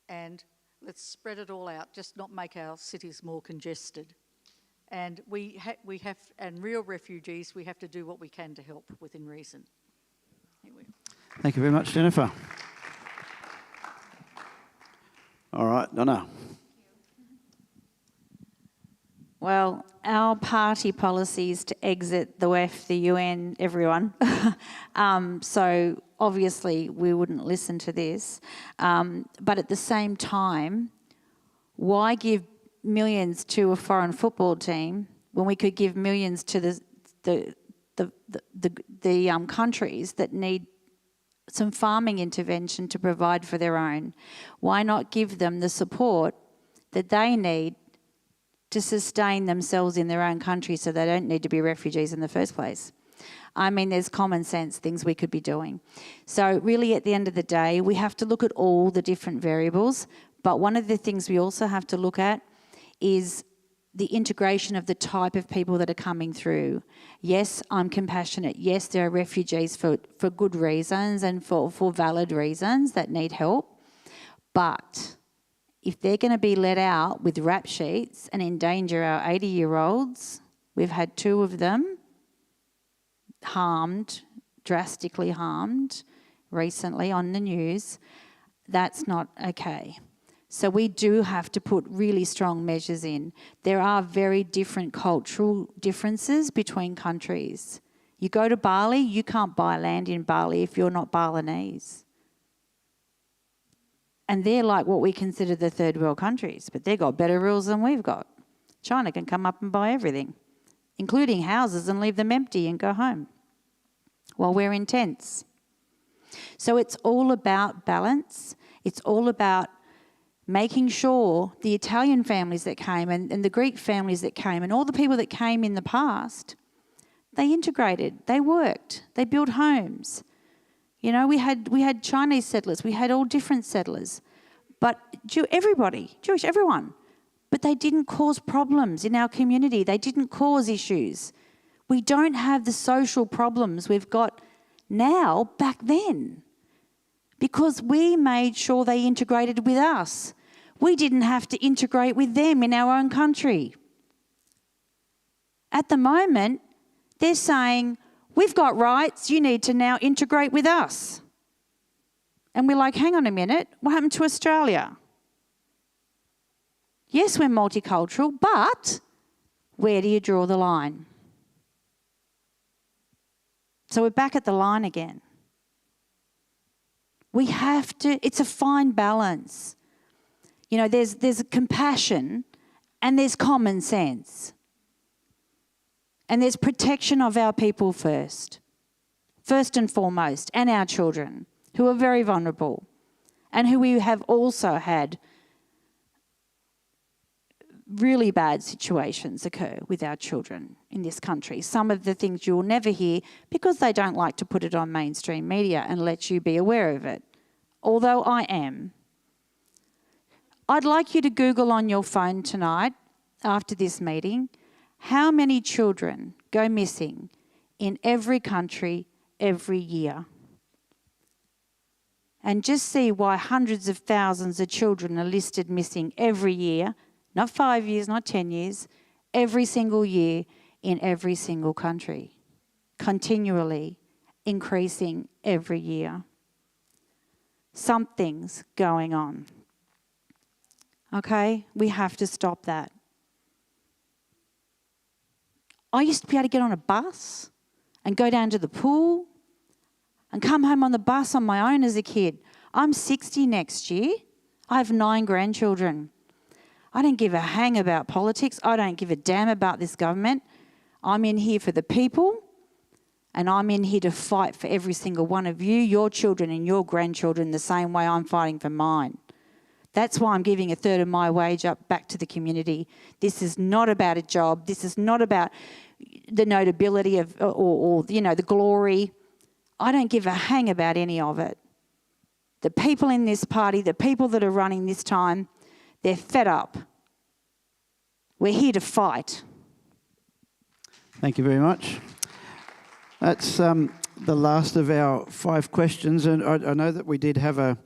and let's spread it all out, just not make our cities more congested. And and real refugees, we have to do what we can to help within reason. Thank you very much, Jennifer. All right, Donna. Well, our party policy is to exit the WEF, the UN, everyone. So obviously we wouldn't listen to this. But at the same time, why give millions to a foreign football team when we could give millions to the countries that need some farming intervention to provide for their own? Why not give them the support that they need to sustain themselves in their own country so they don't need to be refugees in the first place? I mean, there's common sense things we could be doing. So really, at the end of the day, we have to look at all the different variables, but one of the things we also have to look at is the integration of the type of people that are coming through. Yes, I'm compassionate. Yes, there are refugees for good reasons and for valid reasons that need help, but if they're going to be let out with rap sheets and endanger our 80-year-olds, we've had 2 of them drastically harmed recently on the news, that's not okay. So we do have to put really strong measures in. There are very different cultural differences between countries. You go to Bali, you can't buy land in Bali if you're not Balinese. And they're like what we consider the third world countries, but they've got better rules than we've got. China can come up and buy everything, including houses, and leave them empty and go home while we're in tents. So it's all about balance. It's all about making sure the Italian families that came and the Greek families that came and all the people that came in the past, they integrated, they worked, they built homes. You know, we had Chinese settlers, we had all different settlers, but Jewish, everyone. But they didn't cause problems in our community. They didn't cause issues. We don't have the social problems we've got now back then because we made sure they integrated with us. We didn't have to integrate with them in our own country. At the moment, they're saying, we've got rights, you need to now integrate with us. And we're like, hang on a minute, what happened to Australia? Yes, we're multicultural, but where do you draw the line? So we're back at the line again. We have to, it's a fine balance. You know, there's compassion and there's common sense. And there's protection of our people first and foremost, and our children, who are very vulnerable and who we have also had really bad situations occur with our children in this country. Some of the things you'll never hear because they don't like to put it on mainstream media and let you be aware of it, although I am. I'd like you to Google on your phone tonight, after this meeting, how many children go missing in every country every year. And just see why hundreds of thousands of children are listed missing every year, not 5 years, not 10 years, every single year in every single country, continually increasing every year. Something's going on. Okay? We have to stop that. I used to be able to get on a bus and go down to the pool and come home on the bus on my own as a kid. I'm 60 next year. I have 9 grandchildren. I don't give a hang about politics. I don't give a damn about this government. I'm in here for the people, and I'm in here to fight for every single one of you, your children and your grandchildren, the same way I'm fighting for mine. That's why I'm giving a third of my wage up back to the community. This is not about a job. This is not about the notability of or you know, the glory. I don't give a hang about any of it. The people in this party, the people that are running this time, they're fed up. We're here to fight. Thank you very much. That's the last of our 5 questions, and I know that we did have a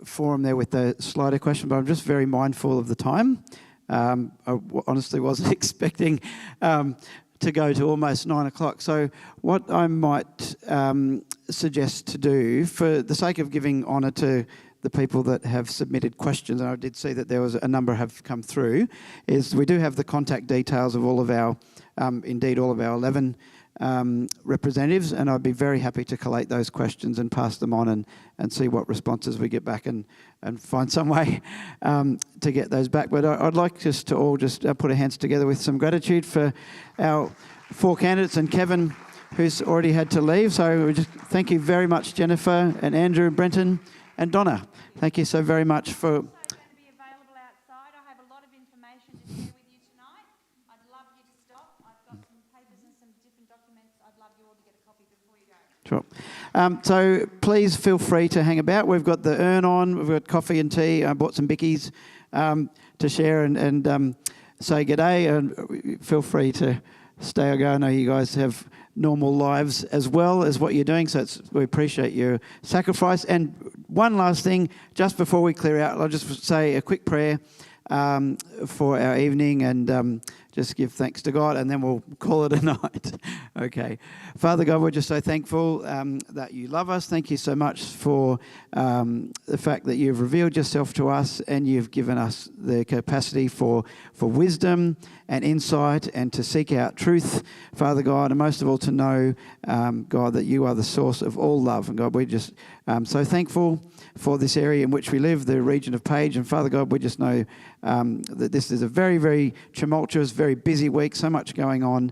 forum there with the slider question, but I'm just very mindful of the time. I honestly wasn't expecting to go to almost 9 o'clock. So what I might suggest to do, for the sake of giving honour to the people that have submitted questions, and I did see that there was a number have come through, is we do have the contact details of all of our, indeed all of our 11 representatives, and I'd be very happy to collate those questions and pass them on and see what responses we get back and find some way to get those back. But I'd like us to all just put our hands together with some gratitude for our 4 candidates and Kevin, who's already had to leave. So we just thank you very much, Jennifer and Andrew, Brenton and Donna. Thank you so very much for... I'm going to be available outside. I have a lot of information to share with you tonight. I'd love you to stop. I've got some papers and some different documents. I'd love you all to get a copy before you go. Sure. So please feel free to hang about. We've got the urn on, we've got coffee and tea. I bought some bickies to share and say g'day, and feel free to stay or go. I know you guys have normal lives as well as what you're doing, so we appreciate your sacrifice. And one last thing, just before we clear out, I'll just say a quick prayer for our evening and just give thanks to God, and then we'll call it a night. Okay. Father God, we're just so thankful that you love us. Thank you so much for the fact that you've revealed yourself to us and you've given us the capacity for wisdom and insight and to seek out truth, Father God, and most of all to know, God, that you are the source of all love. And God, we're just so thankful for this area in which we live, the region of Page. And Father God, we just know that this is a very, very tumultuous, very busy week, so much going on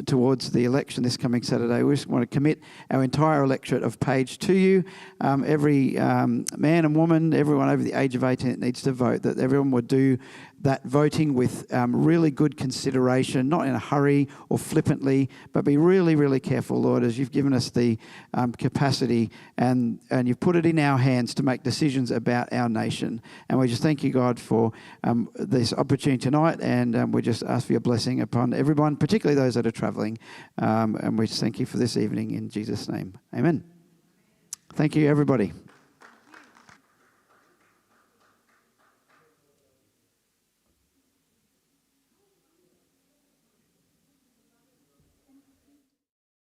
towards the election this coming Saturday. We just want to commit our entire electorate of Page to you. Every man and woman, everyone over the age of 18 that needs to vote, that everyone would do that voting with really good consideration, not in a hurry or flippantly, but be really, really careful, Lord, as you've given us the capacity and you've put it in our hands to make decisions about our nation. And we just thank you, God, for this opportunity tonight, and we just ask for your blessing upon everyone, particularly those that are travelling. And we just thank you for this evening in Jesus' name. Amen. Thank you, everybody.